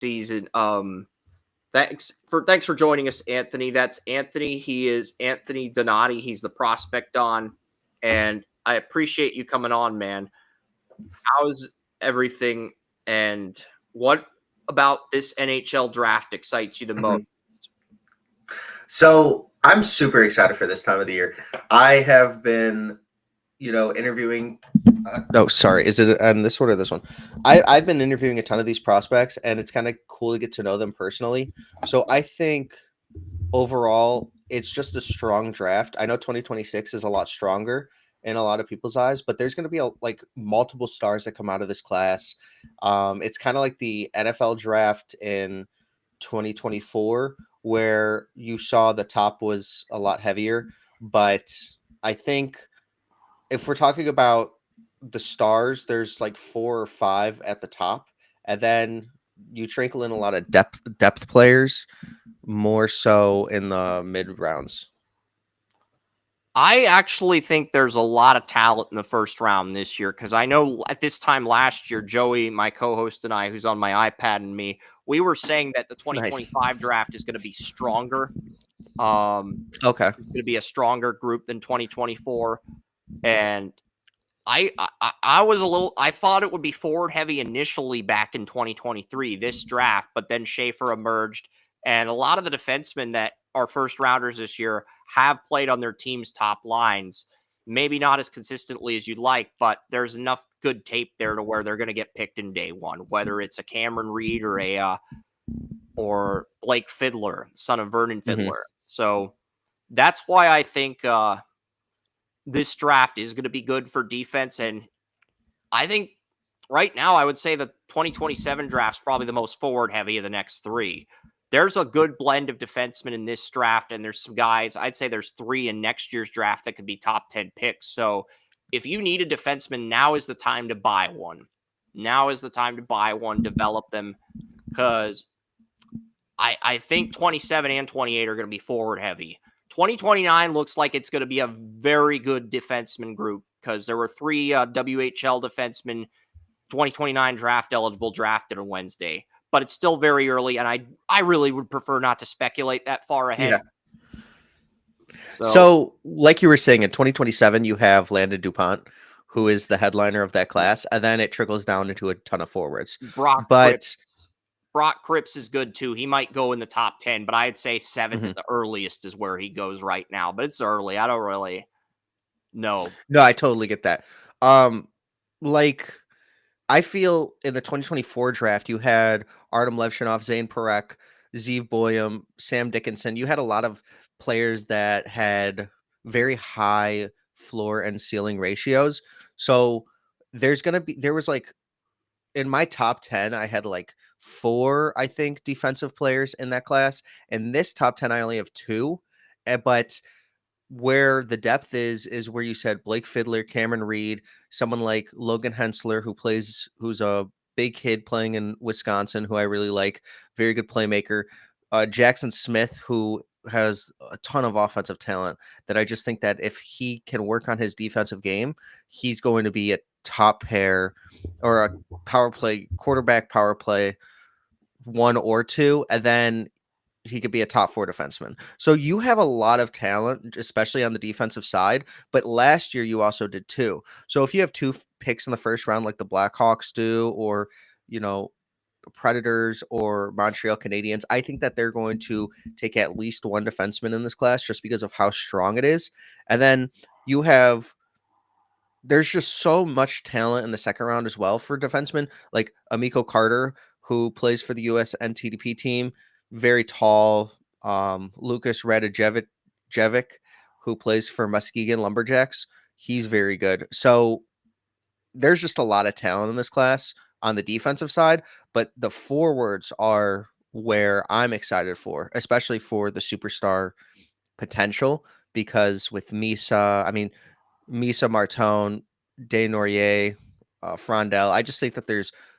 season. Thanks for joining us, Anthony. That's Anthony. He is Anthony Donati. He's the prospect on, and I appreciate you coming on, man. How's everything, and what about this NHL draft excites you the most? So I'm super excited for this time of the year. I have been, interviewing. No, sorry. Is it on this one or this one? I've been interviewing a ton of these prospects, and it's kind of cool to get to know them personally. So I think overall, it's just a strong draft. I know 2026 is a lot stronger in a lot of people's eyes, but there's going to be multiple stars that come out of this class. It's kind of like the NFL draft in 2024, where you saw the top was a lot heavier. But I think if we're talking about the stars, there's like 4 or 5 at the top, and then you trickle in a lot of depth players, more so in the mid rounds. I actually think there's a lot of talent in the first round this year, because I know at this time last year, Joey, my co-host, and I, who's on my iPad, and me, we were saying that the 2025 draft is going to be stronger. Okay. It's going to be a stronger group than 2024. And I thought it would be forward heavy initially back in 2023, this draft, but then Schaefer emerged, and a lot of the defensemen that are first rounders this year have played on their team's top lines. Maybe not as consistently as you'd like, but there's enough good tape there to where they're going to get picked in day one, whether it's a Cameron Reed or Blake Fiddler, son of Vernon Fiddler. Mm-hmm. So that's why I think this draft is going to be good for defense. And I think right now, I would say the 2027 draft is probably the most forward heavy of the next 3. There's a good blend of defensemen in this draft, and there's some guys, I'd say there's 3 in next year's draft that could be top 10 picks. So if you need a defenseman, now is the time to buy one. Now is the time to buy one, develop them, because I think 27 and 28 are going to be forward heavy. 2029 looks like it's going to be a very good defenseman group, because there were 3 WHL defensemen 2029 draft eligible drafted on Wednesday. But it's still very early, and I really would prefer not to speculate that far ahead. Yeah. So like you were saying, in 2027, you have Landon DuPont, who is the headliner of that class, and then it trickles down into a ton of forwards. Brock Cripps is good too. He might go in the top 10, but I'd say 7th at the earliest is where he goes right now. But it's early. I don't really know. No, I totally get that. I feel in the 2024 draft, you had Artem Levshinov, Zane Parekh, Zeev Boyum, Sam Dickinson. You had a lot of players that had very high floor and ceiling ratios. So there was in my top 10, I had 4, I think, defensive players in that class. In this top 10, I only have 2. But where the depth is where you said Blake Fiddler, Cameron Reed, someone like Logan Hensler, who's a big kid playing in Wisconsin, who I really like, very good playmaker. Jackson Smith, who has a ton of offensive talent, that I just think that if he can work on his defensive game, he's going to be a top pair or a quarterback power play 1 or 2, and then he could be a top 4 defenseman. So you have a lot of talent, especially on the defensive side. But last year you also did 2. So if you have 2 picks in the first round, like the Blackhawks do, or the Predators or Montreal Canadiens, I think that they're going to take at least 1 defenseman in this class just because of how strong it is. And then there's just so much talent in the second round as well for defensemen, like Amico Carter, who plays for the US NTDP team. Very tall, Lucas Radojevic, who plays for Muskegon Lumberjacks. He's very good. So there's just a lot of talent in this class on the defensive side, but the forwards are where I'm excited for, especially for the superstar potential, because with Misa Martone, Desnoyers, Frondel, I just think that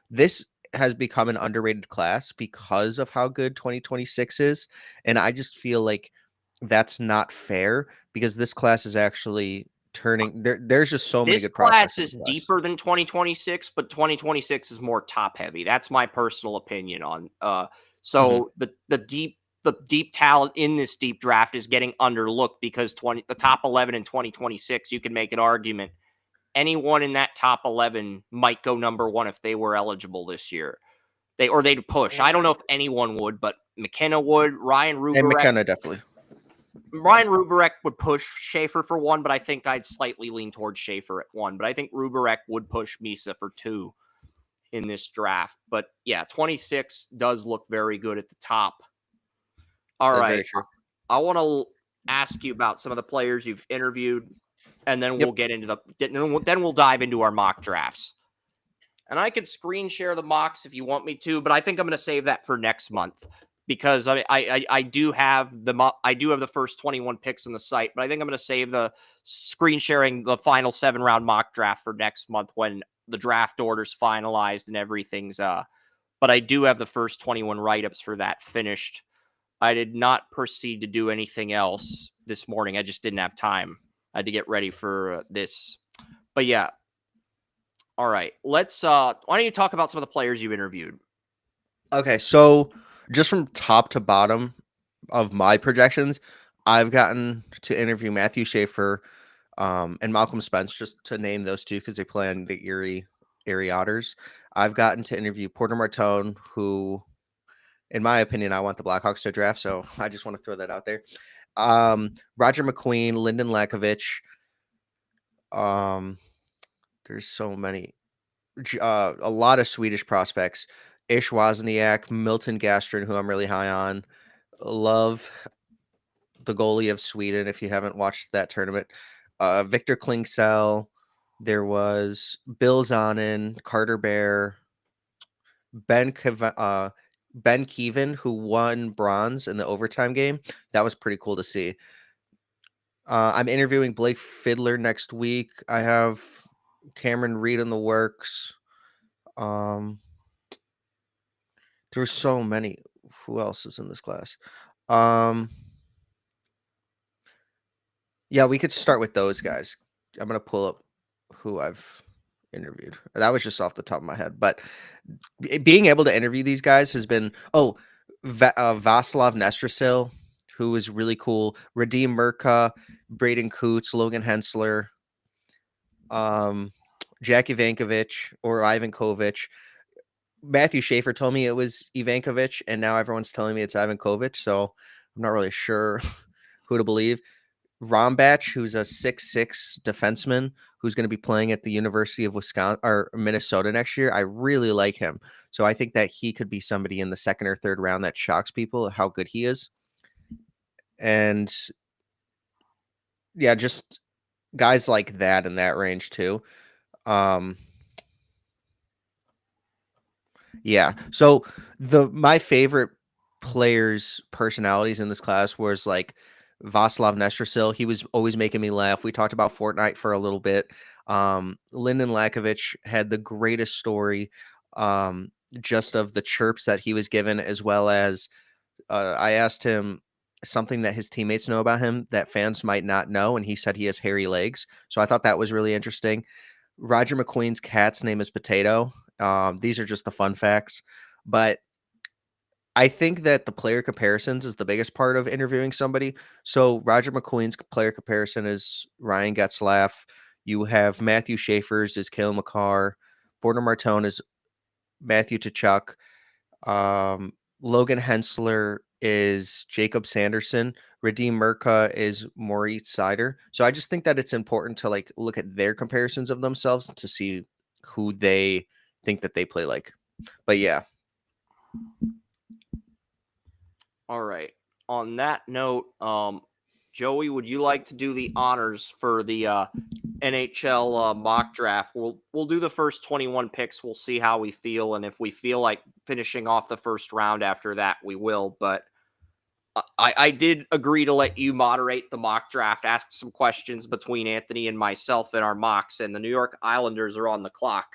this has become an underrated class because of how good 2026 is. And I just feel like that's not fair, because this class is actually turning. There's just so many This good prospects class in is this class. deeper than 2026, but 2026 is more top heavy. That's my personal opinion on. So the deep talent in this deep draft is getting underlooked because the top 11 in 2026, you can make an argument. Anyone in that top 11 might go number one if they were eligible this year. They'd push. I don't know if anyone would, but McKenna would. And McKenna definitely. Ryan Ruberek would push Schaefer for one, but I think I'd slightly lean towards Schaefer at one. But I think Ruberek would push Misa for two in this draft. But yeah, 26 does look very good at the top. All That's right. very true. I want to ask you about some of the players you've interviewed, and then we'll get into then we'll dive into our mock drafts. And I could screen share the mocks if you want me to, but I think I'm going to save that for next month because I do have the first 21 picks on the site, but I think I'm going to save the screen sharing the final 7-round mock draft for next month when the draft order's finalized and everything's but I do have the first 21 write-ups for that finished. I did not proceed to do anything else this morning. I just didn't have time. I had to get ready for this. But yeah. All right. Let's why don't you talk about some of the players you interviewed? Okay, so just from top to bottom of my projections, I've gotten to interview Matthew Schaefer and Malcolm Spence, just to name those two because they play on the Erie Otters. I've gotten to interview Porter Martone, who, in my opinion, I want the Blackhawks to draft, so I just want to throw that out there. Roger McQueen, Lyndon Lakovich. There's so many. A lot of Swedish prospects. Ish Wozniak, Milton Gastrin, who I'm really high on. Love the goalie of Sweden, if you haven't watched that tournament. Victor Klingsell. There was Bill Zonin, Carter Bear, Ben Keevan, who won bronze in the overtime game. That was pretty cool to see. I'm interviewing Blake Fiddler next week. I have Cameron Reed in the works. There's so many. Who else is in this class? Yeah, we could start with those guys. I'm gonna pull up who I've interviewed. That was just off the top of my head, but being able to interview these guys has been Vaslav Nestrasil, who is really cool. Radim Murka, Braden Coots, Logan Hensler, Jackie Vankovich or Ivan Kovic. Matthew Schaefer told me it was Ivankovic, and now everyone's telling me it's Ivan Kovic, so I'm not really sure who to believe. Rombach, who's a 6'6" defenseman who's going to be playing at the University of Wisconsin or Minnesota next year. I really like him. So I think that he could be somebody in the second or third round that shocks people how good he is. And yeah, just guys like that in that range too. Yeah. So my favorite players' personalities in this class was like Vaslav Nestrasil. He was always making me laugh. We talked about Fortnite for a little bit. Lyndon Lakovich had the greatest story, just of the chirps that he was given, as well as I asked him something that his teammates know about him that fans might not know, and he said he has hairy legs. So I thought that was really interesting. Roger McQueen's cat's name is Potato. These are just the fun facts, but I think that the player comparisons is the biggest part of interviewing somebody. So Roger McQueen's player comparison is Ryan Getzlaff. You have Matthew Schaefer's is Cale Makar. Porter Martone is Matthew Tkachuk. Logan Hensler is Jacob Sanderson. Radim Murka is Maurice Sider. So I just think that it's important to like look at their comparisons of themselves to see who they think that they play like. But yeah. All right. On that note, Joey, would you like to do the honors for the NHL mock draft? We'll do the first 21 picks. We'll see how we feel, and if we feel like finishing off the first round after that, we will. But I did agree to let you moderate the mock draft, ask some questions between Anthony and myself in our mocks, and the New York Islanders are on the clock.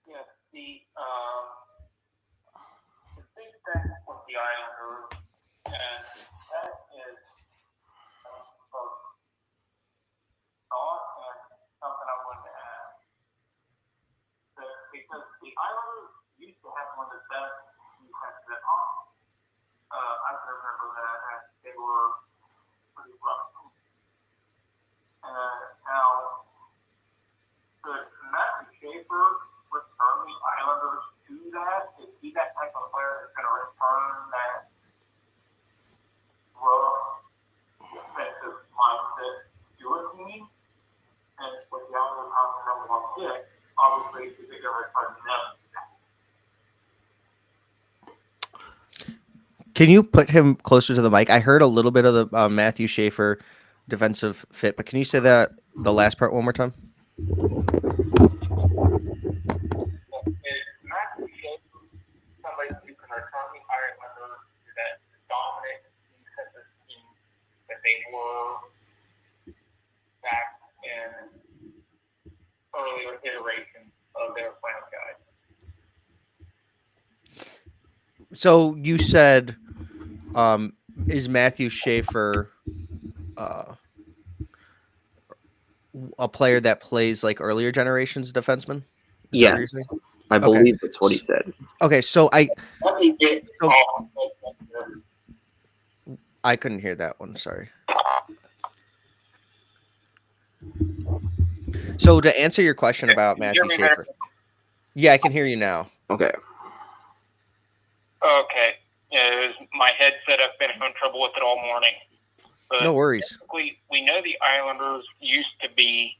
Yeah, the thing that with the Islanders because the Islanders used to have one of the best defenses at home. I can remember that they were pretty rough. Now, could Matthew Schaefer return the Islanders to that? Is he that type of player that's going to return that rough defensive mindset to a team? And with the Islanders having the number one pick, obviously, he's going to return them to that. Can you put him closer to the mic? I heard a little bit of the Matthew Schaefer defensive fit, but can you say that the last part one more time? Matthew Schaefer, somebody who can return the Islanders to that dominant defensive team that they were back in earlier iterations of their franchise. So you said, is Matthew Schaefer a player that plays like earlier generations defenseman? Yeah, I believe that's what he said. Okay, so I couldn't hear that one. Sorry. So to answer your question about Matthew Schaefer, yeah, I can hear you now. Okay. Okay. Yeah, my headset. I've been having trouble with it all morning. But no worries. We know the Islanders used to be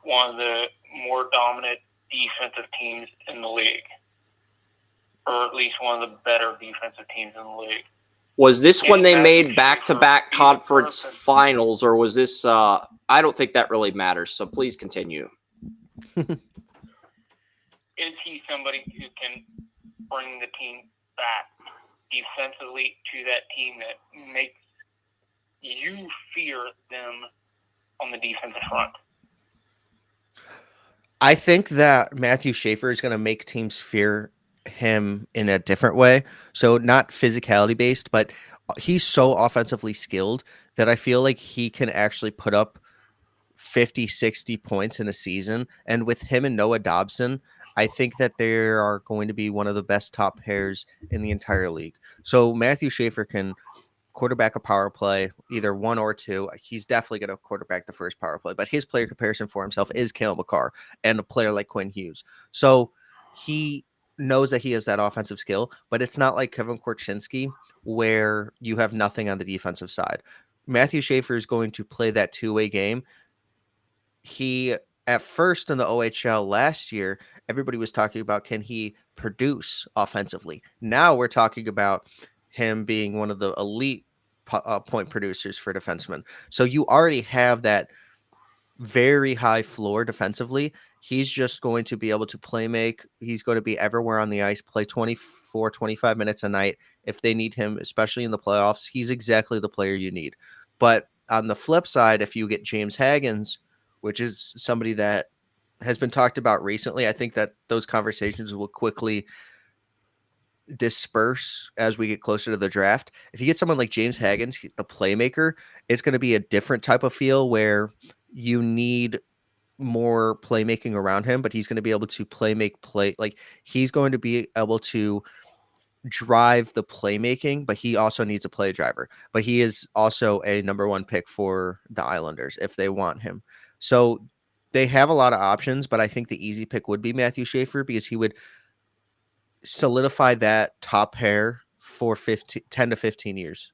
one of the more dominant defensive teams in the league, or at least one of the better defensive teams in the league. Was this when they made back-to-back conference finals, or was this? I don't think that really matters. So please continue. Is he somebody who can bring the team back defensively to that team that makes you fear them on the defensive front? I think that Matthew Schaefer is going to make teams fear him in a different way. So not physicality based, but he's so offensively skilled that I feel like he can actually put up 50, 60 points in a season. And with him and Noah Dobson, I think that they are going to be one of the best top pairs in the entire league. So Matthew Schaefer can quarterback a power play, either one or two. He's definitely going to quarterback the first power play, but his player comparison for himself is Cale Makar and a player like Quinn Hughes. So he knows that he has that offensive skill, but it's not like Kevin Korchinski where you have nothing on the defensive side. Matthew Schaefer is going to play that two-way game. He, at first in the OHL last year, everybody was talking about, can he produce offensively? Now we're talking about him being one of the elite point producers for defensemen. So you already have that very high floor defensively. He's just going to be able to play make. He's going to be everywhere on the ice, play 24, 25 minutes a night. If they need him, especially in the playoffs, he's exactly the player you need. But on the flip side, if you get James Haggins, which is somebody that has been talked about recently, I think that those conversations will quickly disperse as we get closer to the draft. If you get someone like James Haggins, the playmaker, it's going to be a different type of feel where you need more playmaking around him, but he's going to be able to play. Like he's going to be able to drive the playmaking, but he also needs a play driver. But he is also a number one pick for the Islanders if they want him. So they have a lot of options, but I think the easy pick would be Matthew Schaefer because he would solidify that top pair for 10 to 15 years.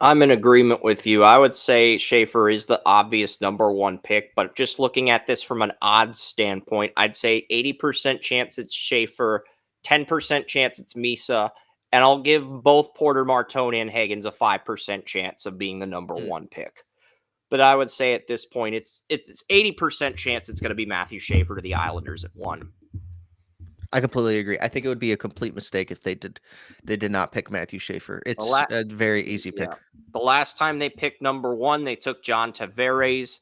I'm in agreement with you. I would say Schaefer is the obvious number one pick, but just looking at this from an odds standpoint, I'd say 80% chance it's Schaefer, 10% chance it's Misa, and I'll give both Porter, Martone, and Higgins a 5% chance of being the number one pick. But I would say at this point, it's 80% chance it's going to be Matthew Schaefer to the Islanders at 1. I completely agree. I think it would be a complete mistake if they did not pick Matthew Schaefer. It's a very easy pick. Yeah. The last time they picked number 1, they took John Tavares,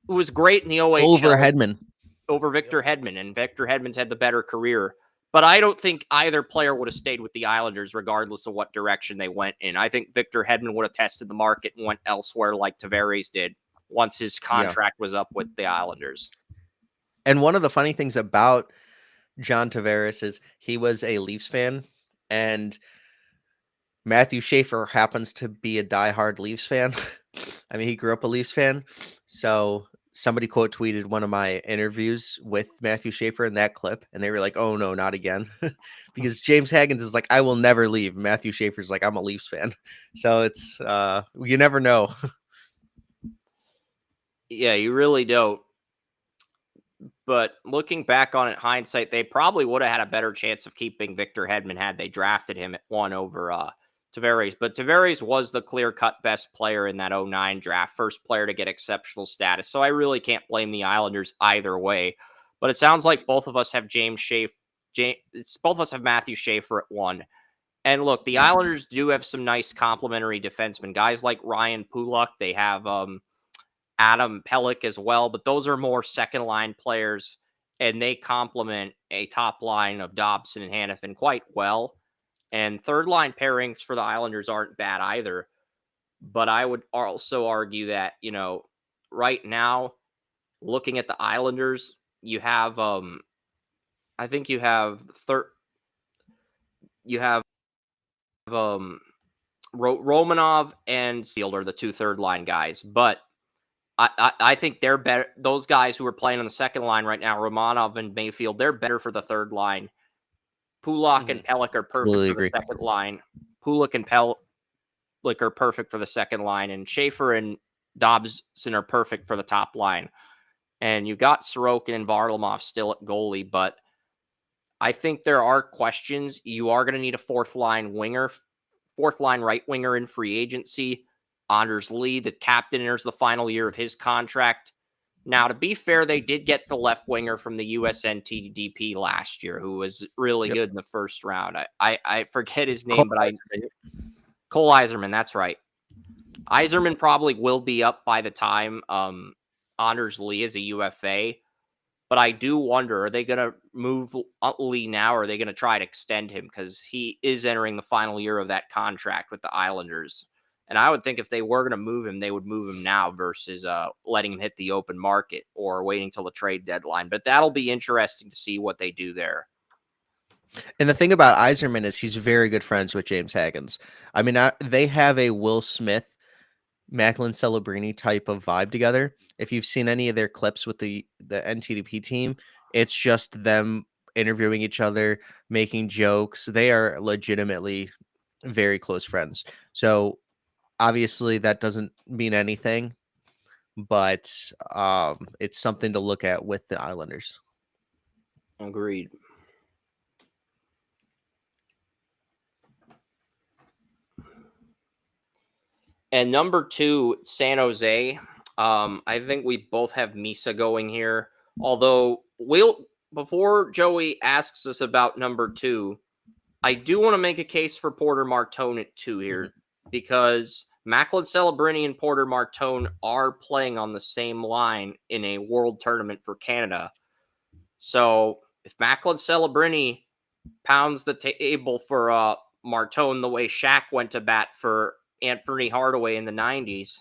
who was great in the OHL. Over Hedman. Over Victor Hedman, and Victor Hedman's had the better career. But I don't think either player would have stayed with the Islanders regardless of what direction they went in. I think Victor Hedman would have tested the market and went elsewhere like Tavares did once his contract was up with the Islanders. And one of the funny things about John Tavares is he was a Leafs fan, and Matthew Schaefer happens to be a diehard Leafs fan. I mean, he grew up a Leafs fan. So somebody quote tweeted one of my interviews with Matthew Schaefer in that clip, and they were like, "Oh no, not again," because James Haggins is like, "I will never leave." Matthew Schaefer's like, "I'm a Leafs fan," so it's you never know. Yeah, you really don't. But looking back on it, hindsight, they probably would have had a better chance of keeping Victor Hedman had they drafted him at 1 over Tavares. But Tavares was the clear-cut best player in that 09 draft, first player to get exceptional status. So I really can't blame the Islanders either way. But it sounds like both of us have both of us have Matthew Schaefer at 1. And look, the Islanders do have some nice complementary defensemen, guys like Ryan Pulock. They have Adam Pelech as well, but those are more second line players, and they complement a top line of Dobson and Hanifin quite well. And third line pairings for the Islanders aren't bad either. But I would also argue that, right now, looking at the Islanders, you have I think you have Romanov and Sealed are the two third line guys, but I think they're better. Those guys who are playing on the second line right now, Romanov and Mayfield, they're better for the third line. Pulock and Pelech are perfect Totally for agree. the second line. Pulock and Pelech are perfect for the second line, and Schaefer and Dobson are perfect for the top line. And you got Sorokin and Varlamov still at goalie, but I think there are questions. You are going to need a fourth line right winger in free agency. Anders Lee, the captain, enters the final year of his contract. Now, to be fair, they did get the left winger from the USNTDP last year, who was really good in the first round. I forget his name, Cole Yzerman, that's right. Yzerman probably will be up by the time Anders Lee is a UFA. But I do wonder, are they going to move Lee now, or are they going to try to extend him? Because he is entering the final year of that contract with the Islanders. And I would think if they were going to move him, they would move him now versus letting him hit the open market or waiting till the trade deadline. But that'll be interesting to see what they do there. And the thing about Yzerman is he's very good friends with James Haggins. I mean, they have a Will Smith, Macklin Celebrini type of vibe together. If you've seen any of their clips with the NTDP team, it's just them interviewing each other, making jokes. They are legitimately very close friends. So obviously that doesn't mean anything, but it's something to look at with the Islanders. Agreed. And number 2, San Jose. I think we both have Misa going here. Although, before Joey asks us about number 2, I do want to make a case for Porter Martone at 2 here, because Macklin Celebrini and Porter Martone are playing on the same line in a world tournament for Canada. So if Macklin Celebrini pounds the table for Martone the way Shaq went to bat for Anthony Hardaway in the 90s,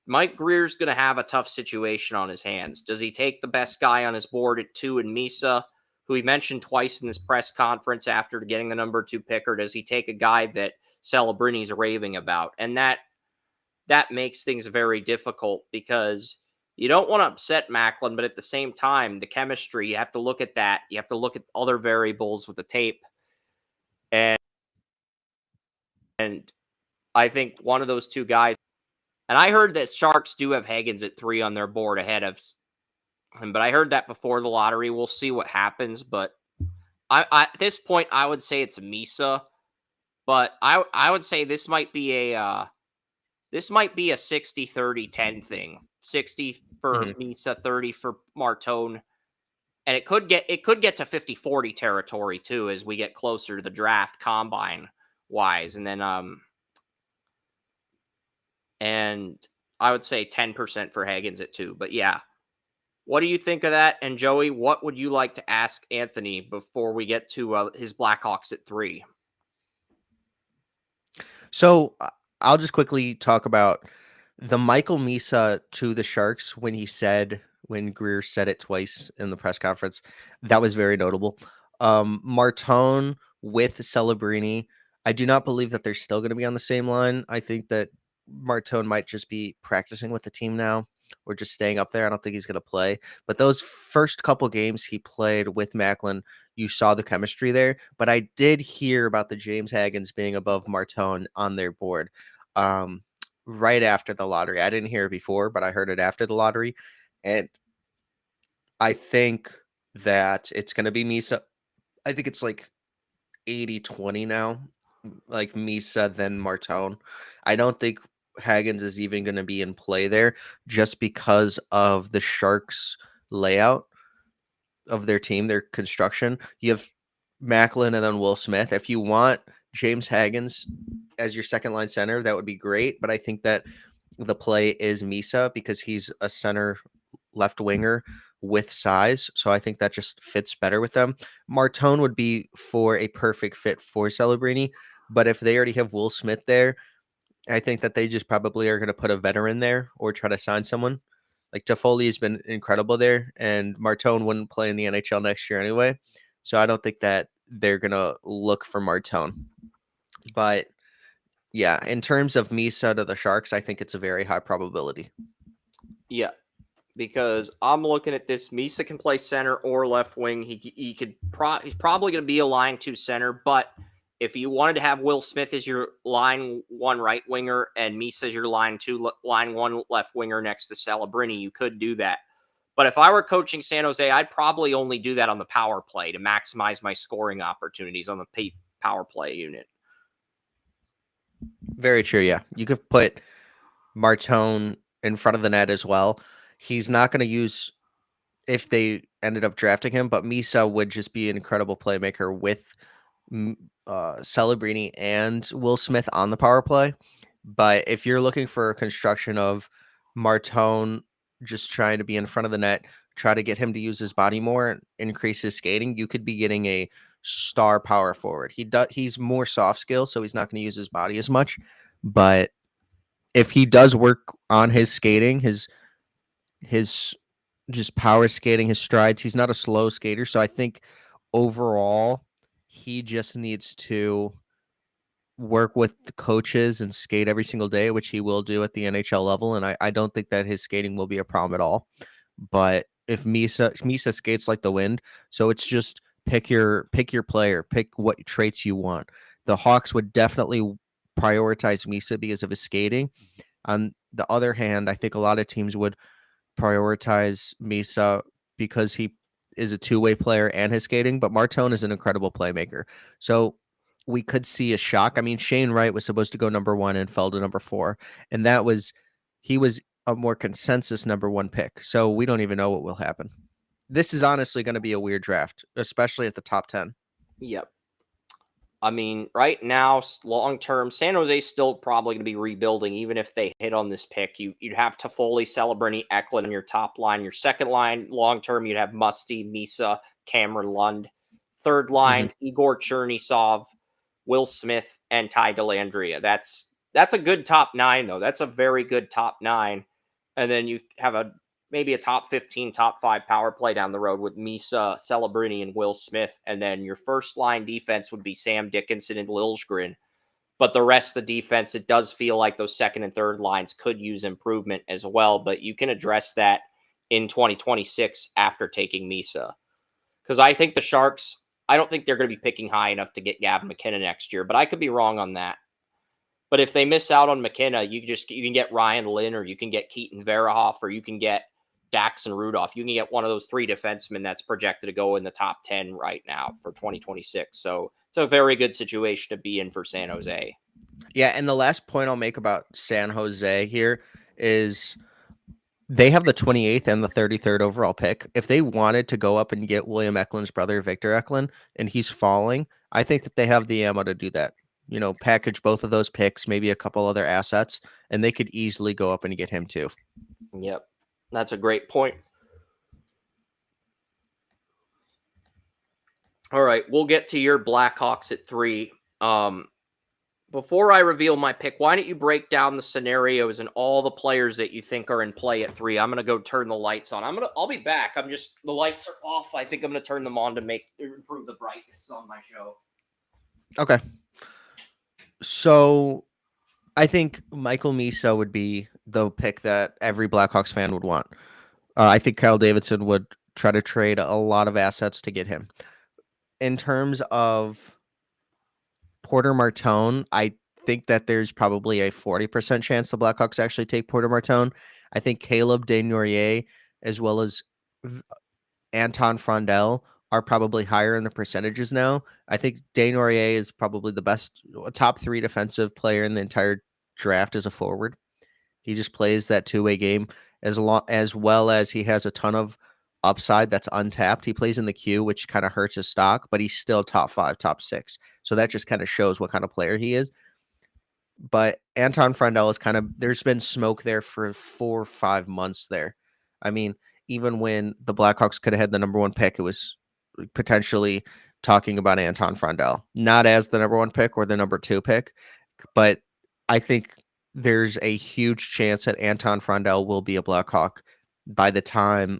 Mike Greer's going to have a tough situation on his hands. Does he take the best guy on his board at 2 in Misa, who he mentioned twice in this press conference after getting the number 2 pick, or does he take a guy that Celebrini's raving about? And that makes things very difficult, because you don't want to upset Macklin, but at the same time, the chemistry, you have to look at that. You have to look at other variables with the tape. And I think one of those two guys, and I heard that Sharks do have Haggins at 3 on their board ahead of him, but I heard that before the lottery. We'll see what happens. But at this point, I would say it's Misa, but I would say this might be a 60-30-10 thing. 60 for Misa, 30 for Martone. And it could get to 50-40 territory too as we get closer to the draft combine wise. And then and I would say 10% for Haggins at 2. But yeah. What do you think of that? And Joey, what would you like to ask Anthony before we get to his Blackhawks at 3? So I'll just quickly talk about the Michael Misa to the Sharks when he said when Greer said it twice in the press conference. That was very notable. Martone with Celebrini. I do not believe that they're still going to be on the same line. I think that Martone might just be practicing with the team now or just staying up there. I don't think he's going to play. But those first couple games he played with Macklin, you saw the chemistry there. But I did hear about the James Haggans being above Martone on their board right after the lottery. I didn't hear it before, but I heard it after the lottery. And I think that it's going to be Misa. I think it's like 80-20 now, like Misa then Martone. I don't think Haggans is even going to be in play there just because of the Sharks layout of their team, their construction. You have Macklin and then Will Smith. If you want James Haggans as your second line center, that would be great. But I think that the play is Misa because he's a center left winger with size. So I think that just fits better with them. Martone would be for a perfect fit for Celebrini. But if they already have Will Smith there, I think that they just probably are going to put a veteran there or try to sign someone. Like Toffoli has been incredible there, and Martone wouldn't play in the NHL next year anyway. So I don't think that they're going to look for Martone. But yeah, in terms of Misa to the Sharks, I think it's a very high probability. Yeah, because I'm looking at this. Misa can play center or left wing. He's probably going to be a line 2 center, but if you wanted to have Will Smith as your line 1 right winger and Misa as your line 1 left winger next to Celebrini, you could do that. But if I were coaching San Jose, I'd probably only do that on the power play to maximize my scoring opportunities on the power play unit. Very true. Yeah, you could put Martone in front of the net as well. He's not going to use if they ended up drafting him, but Misa would just be an incredible playmaker with Celebrini and Will Smith on the power play. But if you're looking for a construction of Martone just trying to be in front of the net, try to get him to use his body more, increase his skating, you could be getting a star power forward. He's more soft skill, so he's not going to use his body as much. But if he does work on his skating, his just power skating, his strides, he's not a slow skater. So I think overall, he just needs to work with the coaches and skate every single day, which he will do at the NHL level. And I don't think that his skating will be a problem at all. But if Misa skates like the wind, so it's just pick your player, pick what traits you want. The Hawks would definitely prioritize Misa because of his skating. On the other hand, I think a lot of teams would prioritize Misa because he is a two-way player and his skating, but Martone is an incredible playmaker. So we could see a shock. I mean, Shane Wright was supposed to go number 1 and fell to number 4, and he was a more consensus number 1 pick. So we don't even know what will happen. This is honestly going to be a weird draft, especially at the top 10. Yep. I mean, right now, long term, San Jose's still probably going to be rebuilding, even if they hit on this pick. You'd have Toffoli, Celebrini, Eklund on your top line. Your second line, long term, you'd have Musty, Misa, Cameron Lund. Third line, Igor Chernisov, Will Smith, and Ty Dellandrea. That's a good top 9, though. That's a very good top 9. And then you have maybe a top 15, top 5 power play down the road with Misa, Celebrini, and Will Smith. And then your first line defense would be Sam Dickinson and Liljegren. But the rest of the defense, it does feel like those second and third lines could use improvement as well. But you can address that in 2026 after taking Misa. Because I think the Sharks, I don't think they're going to be picking high enough to get Gavin McKenna next year. But I could be wrong on that. But if they miss out on McKenna, you can get Ryan Lynn, or you can get Keaton Verahoff, or you can get Daxon Rudolph. You can get one of those 3 defensemen that's projected to go in the top 10 right now for 2026. So it's a very good situation to be in for San Jose. Yeah, and the last point I'll make about San Jose here is they have the 28th and the 33rd overall pick. If they wanted to go up and get William Eklund's brother, Victor Eklund, and he's falling, I think that they have the ammo to do that. You know, package both of those picks, maybe a couple other assets, and they could easily go up and get him too. Yep. That's a great point. All right, we'll get to your Blackhawks at 3. Before I reveal my pick, why don't you break down the scenarios and all the players that you think are in play at 3? I'm gonna go turn the lights on. I'll be back. The lights are off. I think I'm gonna turn them on to improve the brightness on my show. Okay. So I think Michael Misa would be the pick that every Blackhawks fan would want. I think Kyle Davidson would try to trade a lot of assets to get him. In terms of Porter Martone, I think that there's probably a 40% chance the Blackhawks actually take Porter Martone. I think Caleb Desnoyers as well as Anton Frondel are probably higher in the percentages now. I think Desnoyers is probably the best top 3 defensive player in the entire draft as a forward. He just plays that two-way game as well as he has a ton of upside that's untapped. He plays in the queue, which kind of hurts his stock, but he's still top 5, top 6. So that just kind of shows what kind of player he is. But Anton Frondel is there's been smoke there for 4 or 5 months there. I mean, even when the Blackhawks could have had the number 1 pick, it was potentially talking about Anton Frondel, not as the number 1 pick or the number 2 pick, but I think there's a huge chance that Anton Frondel will be a Blackhawk by the time,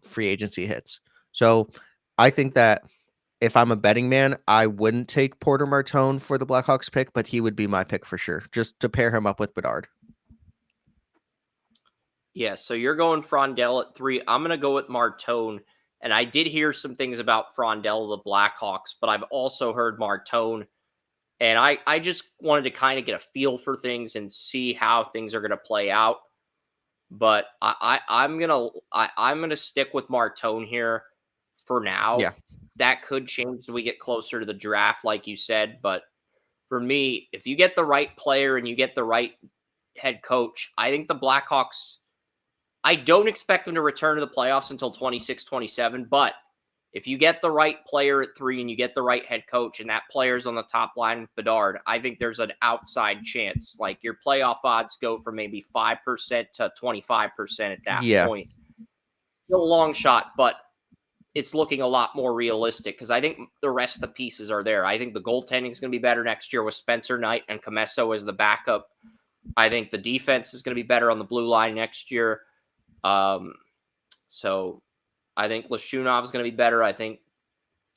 free agency hits. So I think that if I'm a betting man, I wouldn't take Porter Martone for the Blackhawks pick, but he would be my pick for sure, just to pair him up with Bedard. Yeah, so you're going Frondel at 3. I'm going to go with Martone. And I did hear some things about Frondel, the Blackhawks, but I've also heard Martone. And I just wanted to kind of get a feel for things and see how things are going to play out. But I'm gonna stick with Martone here for now. Yeah. That could change as we get closer to the draft, like you said. But for me, if you get the right player and you get the right head coach, I think the Blackhawks, I don't expect them to return to the playoffs until 26, 27. But if you get the right player at 3 and you get the right head coach and that player's on the top line with Bedard, I think there's an outside chance. Like your playoff odds go from maybe 5% to 25% at that point. Still a long shot, but it's looking a lot more realistic because I think the rest of the pieces are there. I think the goaltending is going to be better next year with Spencer Knight and Comesso as the backup. I think the defense is going to be better on the blue line next year. So I think Lashunov's going to be better. I think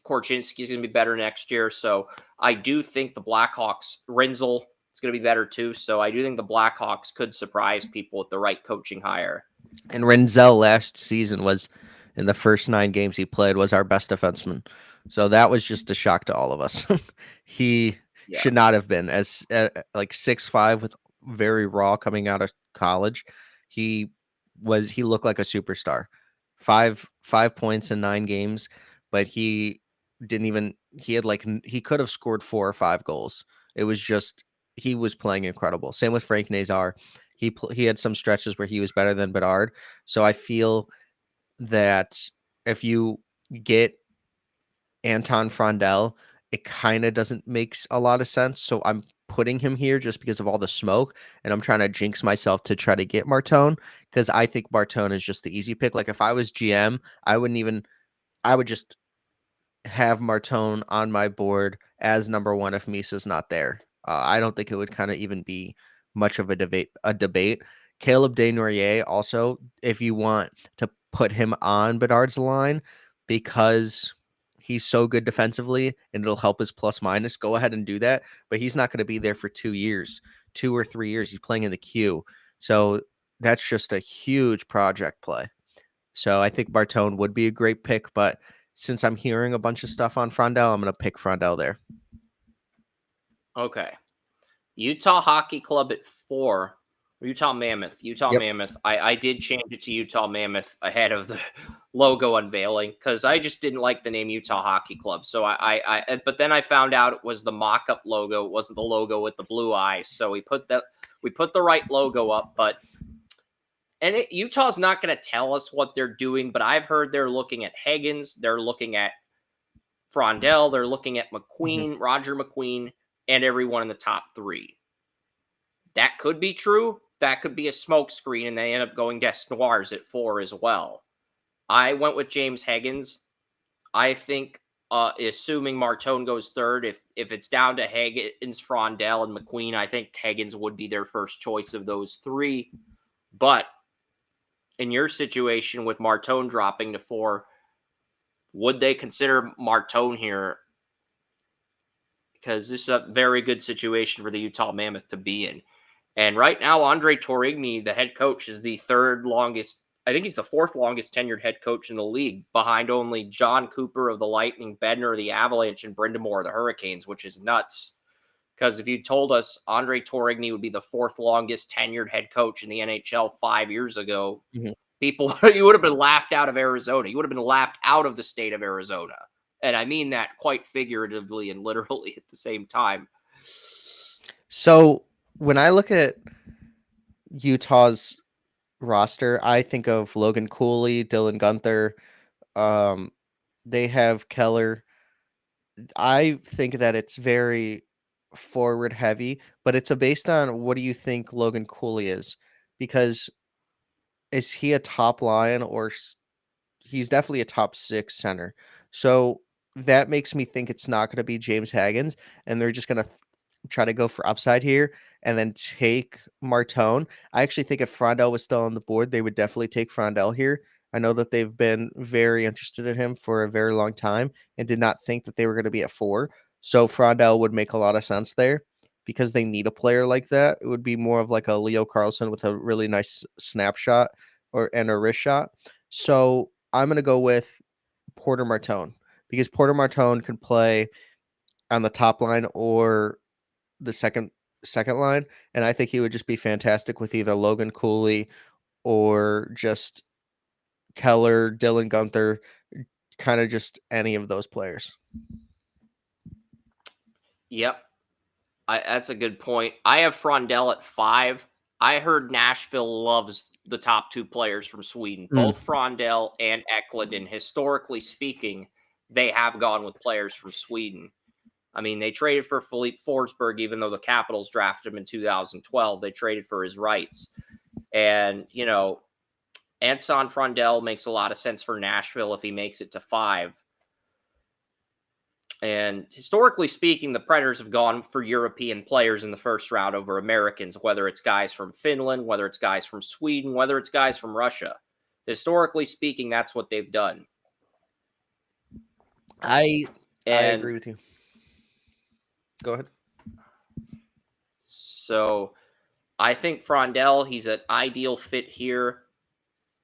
Korchinski's going to be better next year. So I do think the Blackhawks, Rinzel is going to be better too. So I do think the Blackhawks could surprise people with the right coaching hire. And Rinzel last season was, in the first 9 games he played, was our best defenseman. So that was just a shock to all of us. He should not have been as like 6'5" with very raw coming out of college. He looked like a superstar. 5 points in 9 games, but he could have scored 4 or 5 goals. It was just, he was playing incredible. Same with Frank Nazar. He had some stretches where he was better than Bedard. So I feel that if you get Anton Frondel, it kind of doesn't make a lot of sense. So I'm putting him here just because of all the smoke, and I'm trying to jinx myself to try to get Martone because I think Martone is just the easy pick. Like if I was GM, I would just have Martone on my board as number 1 if Misa's not there. I don't think it would kind of even be much of a debate. Caleb Desnoyers also, if you want to put him on Bedard's line because he's so good defensively and it'll help his plus minus, go ahead and do that. But he's not going to be there for 2 or 3 years. He's playing in the queue. So that's just a huge project play. So I think Martone would be a great pick, but since I'm hearing a bunch of stuff on Frondel, I'm going to pick Frondel there. Okay. Utah Hockey Club at 4. Utah Mammoth. Mammoth. I did change it to Utah Mammoth ahead of the logo unveiling because I just didn't like the name Utah Hockey Club. So but then I found out it was the mock-up logo. It wasn't the logo with the blue eyes. So we put the right logo up, but Utah's not going to tell us what they're doing, but I've heard they're looking at Higgins, they're looking at Frondel, they're looking at McQueen, Roger McQueen, and everyone in the top 3. That could be true. That could be a smokescreen, and they end up going Desnoyers at 4 as well. I went with James Higgins. I think assuming Martone goes third, if it's down to Higgins, Frondell, and McQueen, I think Higgins would be their first choice of those three. But in your situation with Martone dropping to 4, would they consider Martone here? Because this is a very good situation for the Utah Mammoth to be in. And right now, Andre Torigny, the head coach, is the third longest. I think he's the fourth longest tenured head coach in the league, behind only John Cooper of the Lightning, Bednar of the Avalanche, and Brind'Amour of the Hurricanes, which is nuts. Because if you told us Andre Torigny would be the fourth longest tenured head coach in the NHL 5 years ago, people, you would have been laughed out of Arizona. You would have been laughed out of the state of Arizona. And I mean that quite figuratively and literally at the same time. So when I look at Utah's roster, I think of Logan Cooley, Dylan Guenther. They have Keller. I think that it's very forward heavy, but it's based on what do you think Logan Cooley is? Because is he a top line or he's definitely a top 6 center. So that makes me think it's not going to be James Haggins, and they're just going to try to go for upside here and then take Martone. I actually think if Frondell was still on the board, they would definitely take Frondell here. I know that they've been very interested in him for a very long time and did not think that they were going to be at 4. So Frondell would make a lot of sense there because they need a player like that. It would be more of like a Leo Carlson with a really nice snapshot and a wrist shot. So I'm going to go with Porter Martone because Porter Martone can play on the top line or the second line, and I think he would just be fantastic with either Logan Cooley or just Keller, Dylan Guenther, kind of just any of those players. Yep. That's a good point. I have Frondell at 5. I heard Nashville loves the top 2 players from Sweden, both Frondell and Eklund. And historically speaking, they have gone with players from Sweden. I mean, they traded for Philippe Forsberg, even though the Capitals drafted him in 2012. They traded for his rights. And, you know, Anton Frondell makes a lot of sense for Nashville if he makes it to 5. And historically speaking, the Predators have gone for European players in the first round over Americans, whether it's guys from Finland, whether it's guys from Sweden, whether it's guys from Russia. Historically speaking, that's what they've done. I agree with you. Go ahead. So I think Frondell, he's an ideal fit here.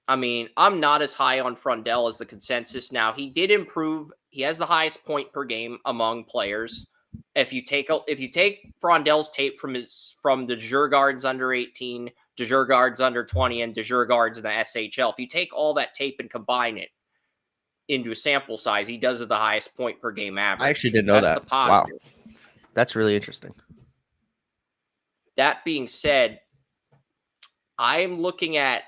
I mean, I'm not as high on Frondell as the consensus. Now, he did improve. He has the highest point per game among players. If you take Frondell's tape from the Djurgård's under 18, Djurgård's under 20, and Djurgård's in the SHL, if you take all that tape and combine it into a sample size, he does have the highest point per game average. I actually didn't know that. Wow, that's really interesting. That being said, I'm looking at.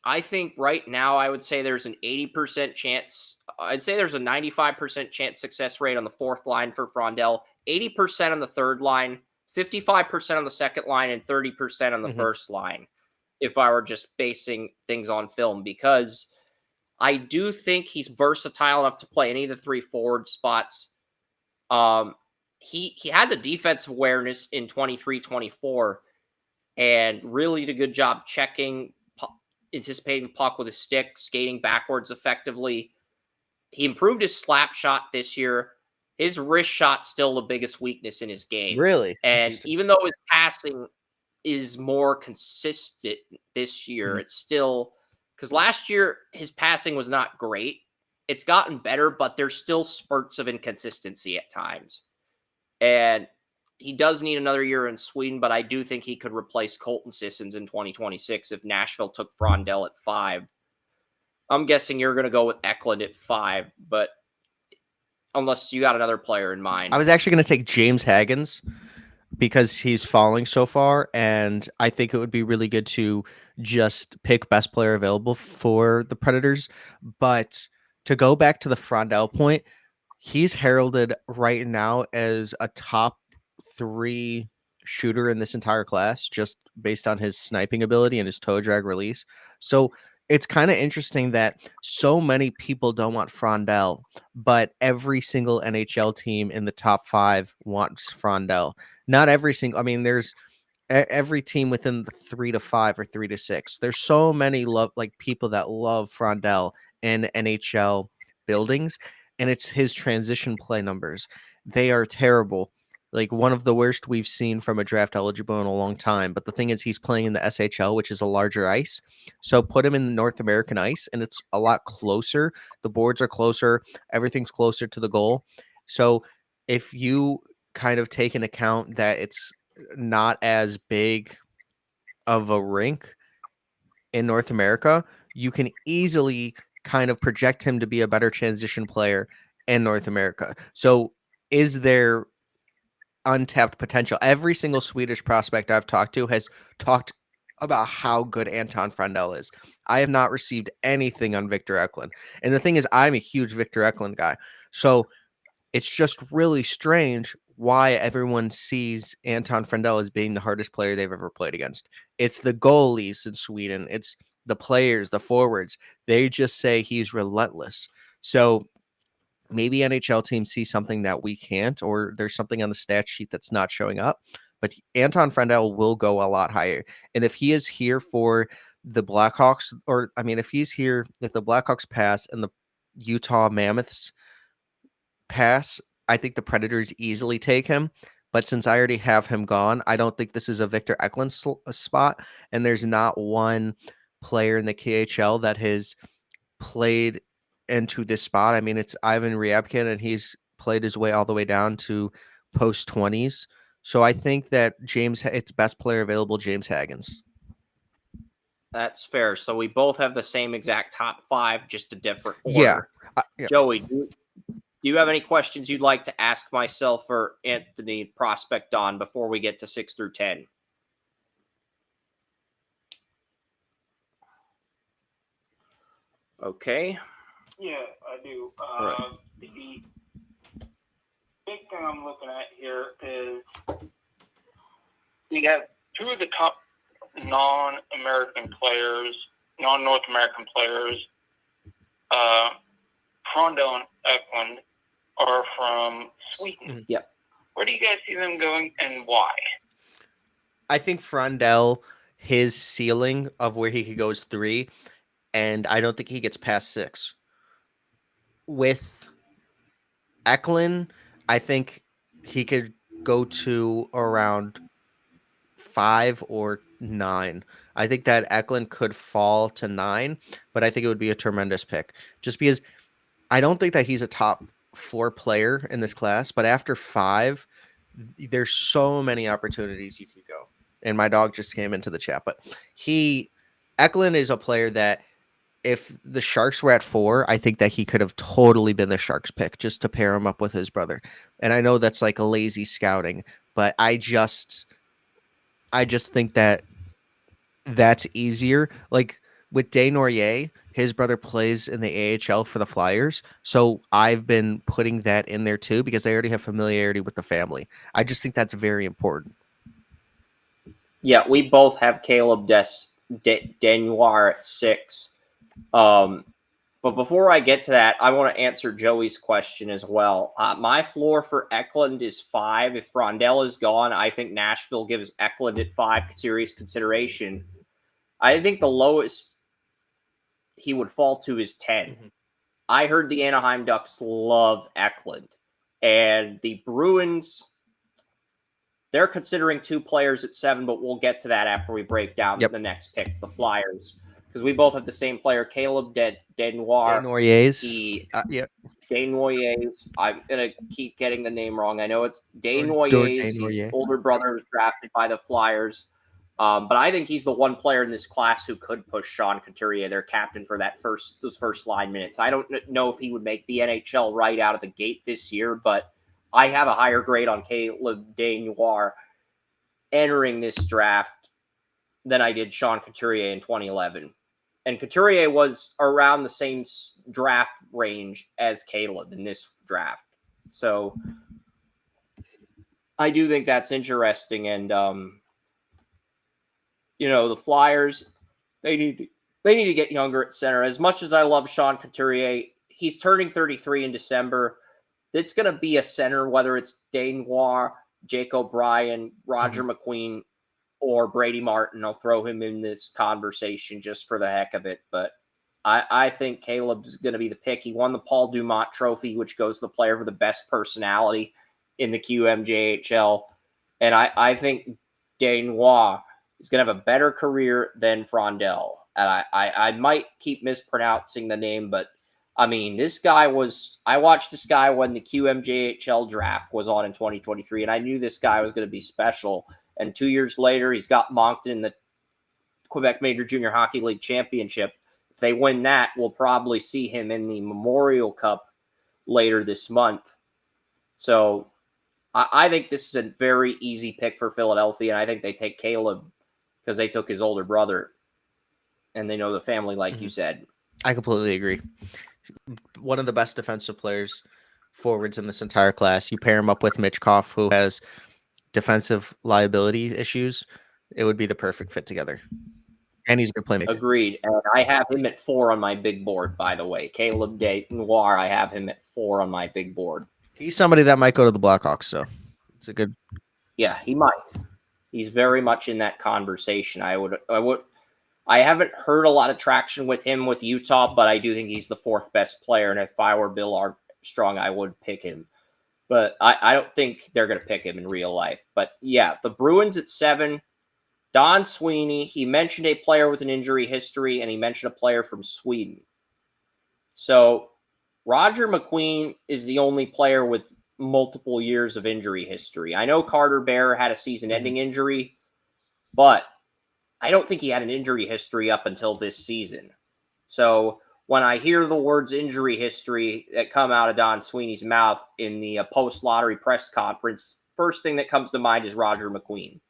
I think right now I would say there's an 80% chance. I'd say there's a 95% chance success rate on the 4th line for Frondell, 80% on the 3rd line, 55% on the 2nd line, and 30% on the 1st line, if I were just basing things on film, because I do think he's versatile enough to play any of the 3 forward spots. He had the defensive awareness in 23-24 and really did a good job checking, anticipating puck with a stick, skating backwards effectively. He improved his slap shot this year. His wrist shot's still the biggest weakness in his game. Really? And even though his passing is more consistent this year, it's still, because last year his passing was not great. It's gotten better, but there's still spurts of inconsistency at times. And he does need another year in Sweden, but I do think he could replace Colton Sissons in 2026 if Nashville took Frondell at 5. I'm guessing you're going to go with Eklund at 5, but unless you got another player in mind. I was actually going to take James Haggins because he's falling so far, and I think it would be really good to just pick best player available for the Predators. But to go back to the Frondell point, he's heralded right now as a top 3 shooter in this entire class, just based on his sniping ability and his toe drag release. So it's kind of interesting that so many people don't want Frondell, but every single NHL team in the top 5 wants Frondell. Not every single. I mean, there's every team within the 3 to 5 or 3 to 6. There's so many people that love Frondell in NHL buildings, and it's his transition play numbers. They are terrible. Like one of the worst we've seen from a draft eligible in a long time. But the thing is, he's playing in the SHL, which is a larger ice. So put him in the North American ice, and it's a lot closer. The boards are closer. Everything's closer to the goal. So if you kind of take into account that it's not as big of a rink in North America, you can easily kind of project him to be a better transition player in North America. So is there untapped potential? Every single Swedish prospect I've talked to has talked about how good Anton Frandell is. I have not received anything on Victor Eklund. And the thing is, I'm a huge Victor Eklund guy. So it's just really strange why everyone sees Anton Frandell as being the hardest player they've ever played against. It's the goalies in Sweden. It's the players, the forwards. They just say he's relentless. So maybe NHL teams see something that we can't, or there's something on the stat sheet that's not showing up. But Anton Frandell will go a lot higher. And if he is here for the Blackhawks, or I mean, if he's here, if the Blackhawks pass and the Utah Mammoths pass, I think the Predators easily take him. But since I already have him gone, I don't think this is a Victor Eklund spot. And there's not one player in the KHL that has played into this spot. I mean, it's Ivan Ryabkin, and he's played his way all the way down to post 20s. So I think that it's best player available, James Haggins. That's fair. So we both have the same exact top 5, just a different Yeah. order. Joey, do you have any questions you'd like to ask myself or Anthony Prospect on before we get to 6 through 10? Okay. Yeah, I do. Right. The big thing I'm looking at here is we have 2 of the top non-American players, non-North American players, Frondell and Eklund, are from Sweden. Yep. Where do you guys see them going and why? I think Frondell, his ceiling of where he could go is 3, and I don't think he gets past 6. With Eklund, I think he could go to around 5 or 9. I think that Eklund could fall to 9, but I think it would be a tremendous pick just because I don't think that he's a top 4 player in this class, but after 5, there's so many opportunities you could go. And my dog just came into the chat, but Eklund is a player that if the Sharks were at 4, I think that he could have totally been the Sharks pick just to pair him up with his brother. And I know that's like a lazy scouting, but I just think that that's easier. Like with Desnoyers, his brother plays in the AHL for the Flyers. So I've been putting that in there too because they already have familiarity with the family. I just think that's very important. Yeah, we both have Caleb Denoir at 6. But before I get to that, I want to answer Joey's question as well. My floor for Eklund is 5. If Frondell is gone, I think Nashville gives Eklund at 5 serious consideration. I think the lowest he would fall to is 10. Mm-hmm. I heard the Anaheim Ducks love Eklund. And the Bruins, they're considering 2 players at 7, but we'll get to that after we break down the next pick, the Flyers. Because we both have the same player, Caleb Desnoyers. Desnoyers. I'm going to keep getting the name wrong. I know it's Desnoyers. His older brother was drafted by the Flyers. But I think he's the one player in this class who could push Sean Couturier, their captain, for those first line minutes. I don't know if he would make the NHL right out of the gate this year, but I have a higher grade on Caleb Desnoyers entering this draft than I did Sean Couturier in 2011. And Couturier was around the same draft range as Caleb in this draft. So I do think that's interesting. And, the Flyers, they need They need to get younger at center. As much as I love Sean Couturier, he's turning 33 in December. It's going to be a center, whether it's Dane Noir, Jake O'Brien, Roger McQueen, or Brady Martin. I'll throw him in this conversation just for the heck of it. But I think Caleb's going to be the pick. He won the Paul Dumont Trophy, which goes to the player with the best personality in the QMJHL. And I think Dane Noir is going to have a better career than Frondell. And I might keep mispronouncing the name, but I mean, I watched this guy when the QMJHL draft was on in 2023, and I knew this guy was going to be special. And 2 years later, he's got Moncton in the Quebec Major Junior Hockey League Championship. If they win that, we'll probably see him in the Memorial Cup later this month. So I think this is a very easy pick for Philadelphia, and I think they take Caleb because they took his older brother, and they know the family, like you said. I completely agree. One of the best defensive players, forwards in this entire class. You pair him up with Mitchkoff, who has defensive liability issues. It would be the perfect fit together. And he's a good playmaker. Agreed. And I have him at 4 on my big board, by the way. Caleb Dane Noir, I have him at 4 on my big board. He's somebody that might go to the Blackhawks, so it's a good. Yeah, he might. He's very much in that conversation. I haven't heard a lot of traction with him with Utah, but I do think he's the 4th best player. And if I were Bill Armstrong, I would pick him. But I don't think they're going to pick him in real life. But yeah, the Bruins at 7. Don Sweeney, he mentioned a player with an injury history, and he mentioned a player from Sweden. So Roger McQueen is the only player with multiple years of injury history. I know Carter Bear had a season-ending injury, but I don't think he had an injury history up until this season. So when I hear the words injury history that come out of Don Sweeney's mouth in the post-lottery press conference, first thing that comes to mind is Roger McQueen.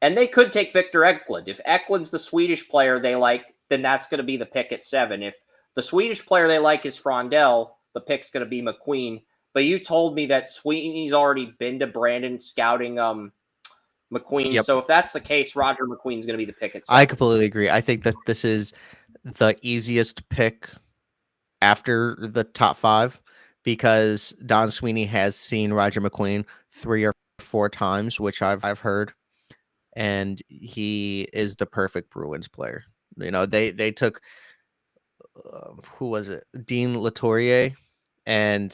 And they could take Victor Eklund. If Eklund's the Swedish player they like, then that's going to be the pick at 7. If the Swedish player they like is Frondell, the pick's going to be McQueen. But you told me that Sweeney's already been to Brandon scouting McQueen. Yep. So if that's the case, Roger McQueen's going to be the pick at 7. I completely agree. I think that this is the easiest pick after the top 5 because Don Sweeney has seen Roger McQueen 3 or 4 times, which I've heard. And he is the perfect Bruins player. You know, they took who was it? Dean Latourier, and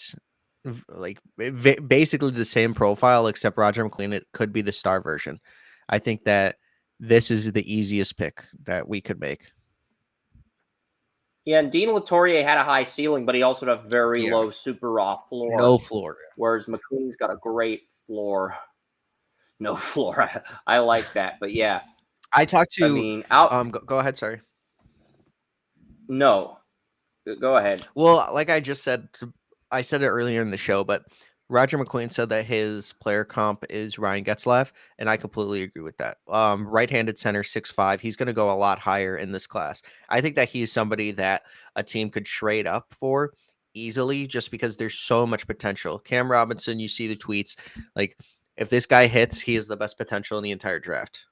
like basically the same profile, except Roger McQueen. It could be the star version. I think that this is the easiest pick that we could make. Yeah, and Dean Latourier had a high ceiling, but he also had a very low super raw floor. No floor. Whereas McQueen's got a great floor. No floor. I like that, but yeah. I talked to. Go ahead. Sorry. No, go ahead. Well, like I just said, I said it earlier in the show, but Roger McQueen said that his player comp is Ryan Getzlaf, and I completely agree with that. Right-handed center, 6'5". He's going to go a lot higher in this class. I think that he's somebody that a team could trade up for easily, just because there's so much potential. Cam Robinson, you see the tweets, like. If this guy hits, he is the best potential in the entire draft.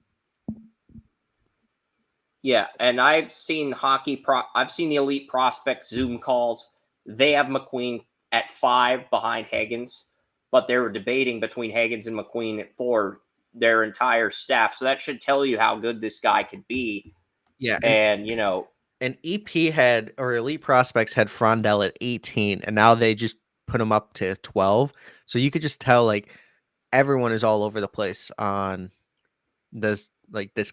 Yeah, and I've seen I've seen the Elite Prospect Zoom calls. They have McQueen at 5 behind Higgins, but they were debating between Higgins and McQueen at 4, their entire staff. So that should tell you how good this guy could be. Yeah. And you know. And Elite Prospects had Frondell at 18, and now they just put him up to 12. So you could just tell, like, everyone is all over the place on this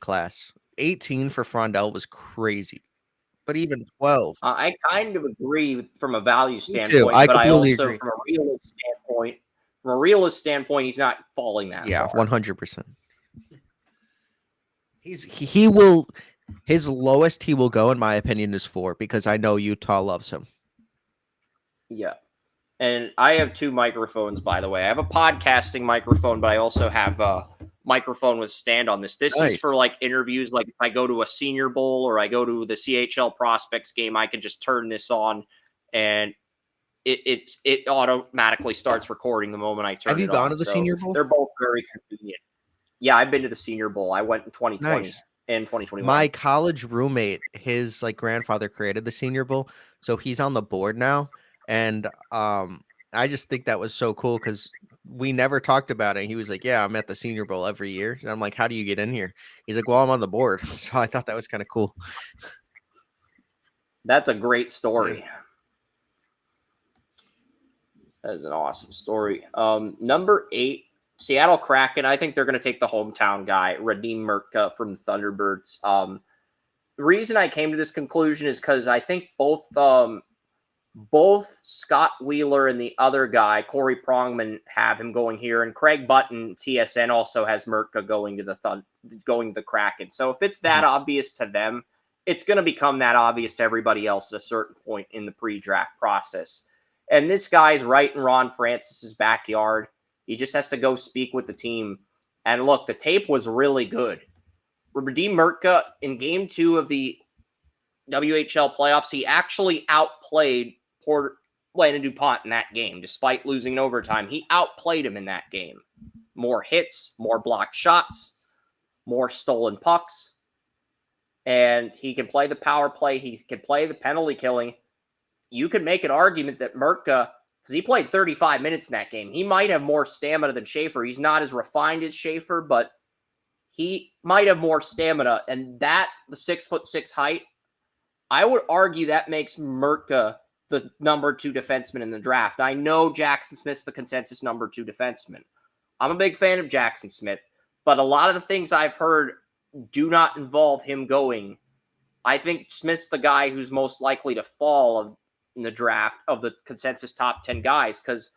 class. 18 for Frondell was crazy, but even 12. I kind of agree from a value standpoint, too. But I also agree. From a realist standpoint, he's not falling that far. 100%. He will his lowest he will go, in my opinion, is 4 because I know Utah loves him. Yeah. And I have 2 microphones, by the way. I have a podcasting microphone, but I also have a microphone with stand on this. This is for like interviews. Like if I go to a Senior Bowl or I go to the CHL Prospects game, I can just turn this on and it automatically starts recording the moment I turn it on. Have you gone to the Senior Bowl? They're both very convenient. Yeah, I've been to the Senior Bowl. I went in 2020. Nice. in 2021. My college roommate, his like grandfather created the Senior Bowl, so he's on the board now, and I just think that was so cool because we never talked about it. He was like, "Yeah, I'm at the Senior Bowl every year," and I'm like, "How do you get in here?" He's like, "Well, I'm on the board," so I thought that was kind of cool. That's a great story. That is an awesome story. Number 8, Seattle Kraken. I think they're going to take the hometown guy, Radim Mertka from the Thunderbirds. The reason I came to this conclusion is because I think both Scott Wheeler and the other guy, Corey Prongman, have him going here, and Craig Button, TSN, also has Mertka going to the Kraken. So if it's that obvious to them, it's going to become that obvious to everybody else at a certain point in the pre-draft process. And this guy's right in Ron Francis's backyard. He just has to go speak with the team. And look, the tape was really good. Radim Mertka, in Game 2 of the WHL playoffs, he actually outplayed Landon DuPont in that game. Despite losing in overtime, he outplayed him in that game. More hits, more blocked shots, more stolen pucks. And he can play the power play. He can play the penalty killing. You could make an argument that Mertka, because he played 35 minutes in that game, he might have more stamina than Schaefer. He's not as refined as Schaefer, but he might have more stamina. And that, the 6'6" height, I would argue that makes Mertka the number 2 defenseman in the draft. I know Jackson Smith's the consensus number 2 defenseman. I'm a big fan of Jackson Smith, but a lot of the things I've heard do not involve him going. I think Smith's the guy who's most likely to fall in the draft of the consensus top 10 guys, because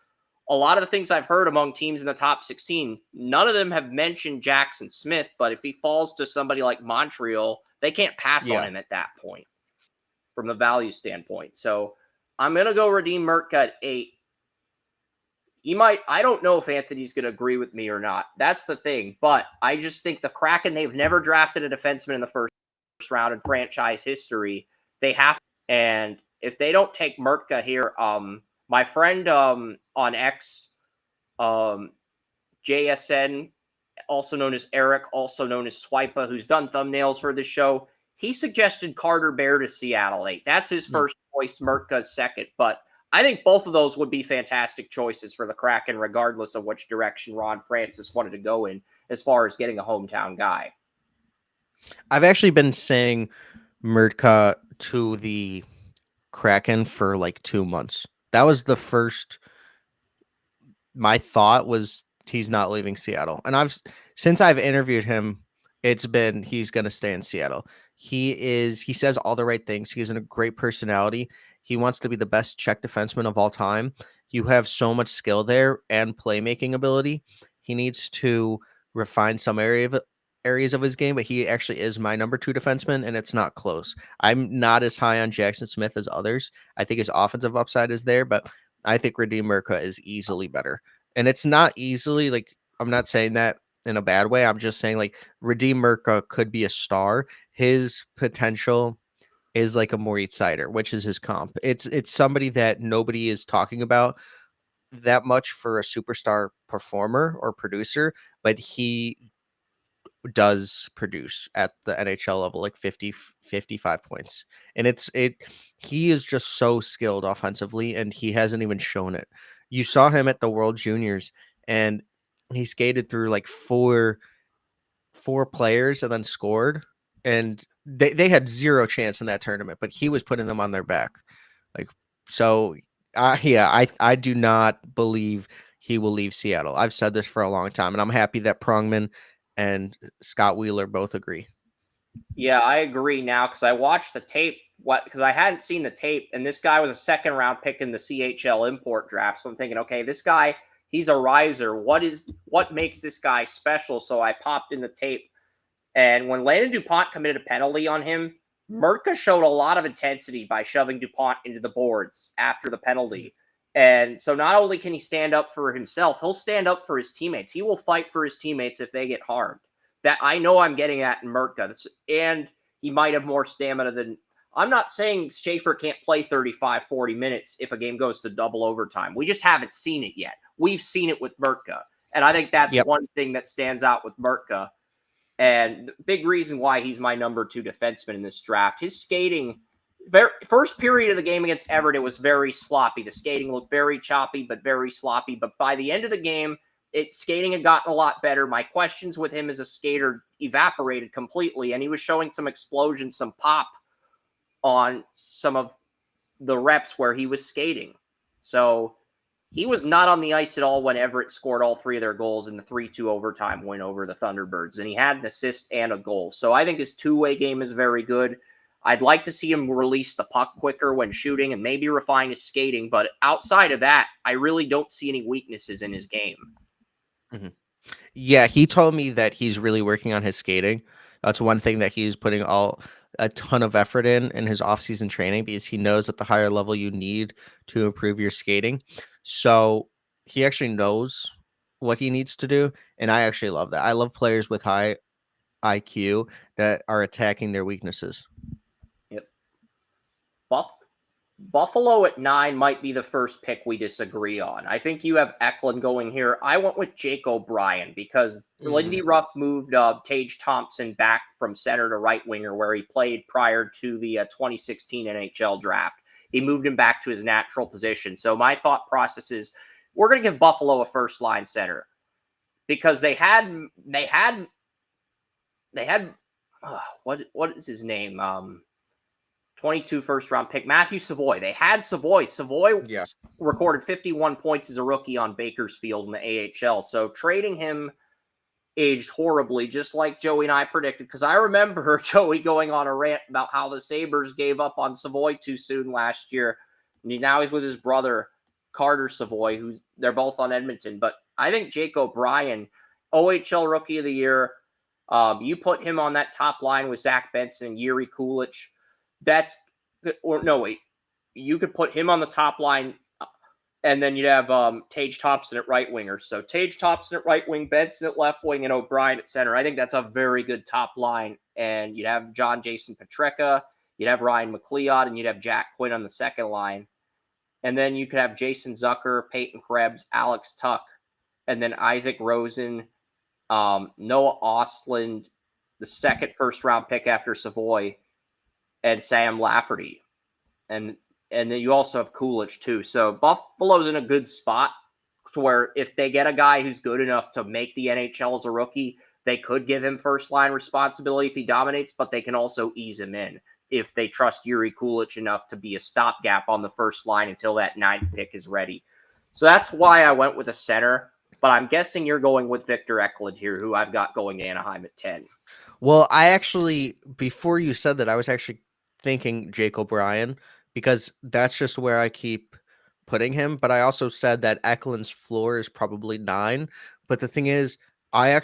a lot of the things I've heard among teams in the top 16, none of them have mentioned Jackson Smith, but if he falls to somebody like Montreal, they can't pass on him at that point from the value standpoint. So I'm going to go Radim Mertka at 8. He might, I don't know if Anthony's going to agree with me or not. That's the thing. But I just think the Kraken, they've never drafted a defenseman in the first round in franchise history. They have, and if they don't take Mertka here, my friend on X, JSN, also known as Eric, also known as Swipa, who's done thumbnails for this show, he suggested Carter Bear to Seattle 8. That's his first choice, Mertka's second. But I think both of those would be fantastic choices for the Kraken, regardless of which direction Ron Francis wanted to go in as far as getting a hometown guy. I've actually been saying Mertka to the Kraken for like 2 months. That was the first. My thought was he's not leaving Seattle, and since I've interviewed him, it's been he's going to stay in Seattle. He says all the right things. He has a great personality. He wants to be the best Czech defenseman of all time. You have so much skill there and playmaking ability. He needs to refine some areas of his game, but he actually is my number 2 defenseman, and it's not close. I'm not as high on Jackson Smith as others. I think his offensive upside is there, but I think Radim Mertka is easily better. And it's not easily, like, I'm not saying that in a bad way. I'm just saying, like, Radim Mertka could be a star. His potential is like a Moritz Seider, which is his comp. It's somebody that nobody is talking about that much for a superstar performer or producer, but he does produce at the NHL level, like 50, 55 points. And he is just so skilled offensively, and he hasn't even shown it. You saw him at the World Juniors, and he skated through like four players and then scored, and they had zero chance in that tournament, but he was putting them on their back. Like, so I do not believe he will leave Seattle. I've said this for a long time, and I'm happy that Prongman and Scott Wheeler both agree. Yeah, I agree now because I watched the tape because I hadn't seen the tape, and this guy was a second round pick in the CHL import draft. So I'm thinking, okay, this guy, he's a riser. What makes this guy special? So I popped in the tape, and when Landon DuPont committed a penalty on him, Mertka showed a lot of intensity by shoving DuPont into the boards after the penalty. And so not only can he stand up for himself, he'll stand up for his teammates. He will fight for his teammates if they get harmed. That I know I'm getting at in Mertka. And he might have more stamina than... I'm not saying Schaefer can't play 35, 40 minutes if a game goes to double overtime. We just haven't seen it yet. We've seen it with Mertka. And I think that's one thing that stands out with Mertka. And the big reason why he's my number 2 defenseman in this draft, his skating, first period of the game against Everett, it was very sloppy. The skating looked very choppy, but very sloppy. But by the end of the game, skating had gotten a lot better. My questions with him as a skater evaporated completely, and he was showing some explosion, some pop on some of the reps where he was skating. So he was not on the ice at all when Everett scored all 3 of their goals in the 3-2 overtime win over the Thunderbirds, and he had an assist and a goal. So I think his two-way game is very good. I'd like to see him release the puck quicker when shooting and maybe refine his skating, but outside of that, I really don't see any weaknesses in his game. Mm-hmm. Yeah, he told me that he's really working on his skating. That's one thing that he's putting a ton of effort in his off-season training, because he knows at the higher level you need to improve your skating. So he actually knows what he needs to do, and I actually love that. I love players with high IQ that are attacking their weaknesses. Yep. Buffalo at 9 might be the first pick we disagree on. I think you have Eklund going here. I went with Jake O'Brien because Lindy Ruff moved Tage Thompson back from center to right winger, where he played prior to the 2016 NHL draft. He moved him back to his natural position. So my thought process is we're going to give Buffalo a first line center because they had what is his name? 22 first round pick, Matthew Savoy. They had Savoy. Savoy recorded 51 points as a rookie on Bakersfield in the AHL. So trading him aged horribly, just like Joey and I predicted. Because I remember Joey going on a rant about how the Sabres gave up on Savoy too soon last year. And now he's with his brother, Carter Savoy, they're both on Edmonton. But I think Jake O'Brien, OHL Rookie of the Year, you put him on that top line with Zach Benson and Yuri Kulich. You could put him on the top line, and then you'd have Tage Thompson at right winger. So Tage Thompson at right wing, Benson at left wing, and O'Brien at center. I think that's a very good top line. And you'd have John Jason Petreka, you'd have Ryan McLeod, and you'd have Jack Quinn on the second line. And then you could have Jason Zucker, Peyton Krebs, Alex Tuck, and then Isaac Rosen, Noah Ostland, the second first-round pick after Savoy, and Sam Lafferty. And then you also have Kulich, too. So Buffalo's in a good spot to where if they get a guy who's good enough to make the NHL as a rookie, they could give him first-line responsibility if he dominates, but they can also ease him in if they trust Yuri Kulich enough to be a stopgap on the first line until that 9th pick is ready. So that's why I went with a center, but I'm guessing you're going with Victor Eklund here, who I've got going to Anaheim at 10. Well, before you said that, I was actually thinking Jake O'Brien, because that's just where I keep putting him. But I also said that Eklund's floor is probably 9. But the thing is, I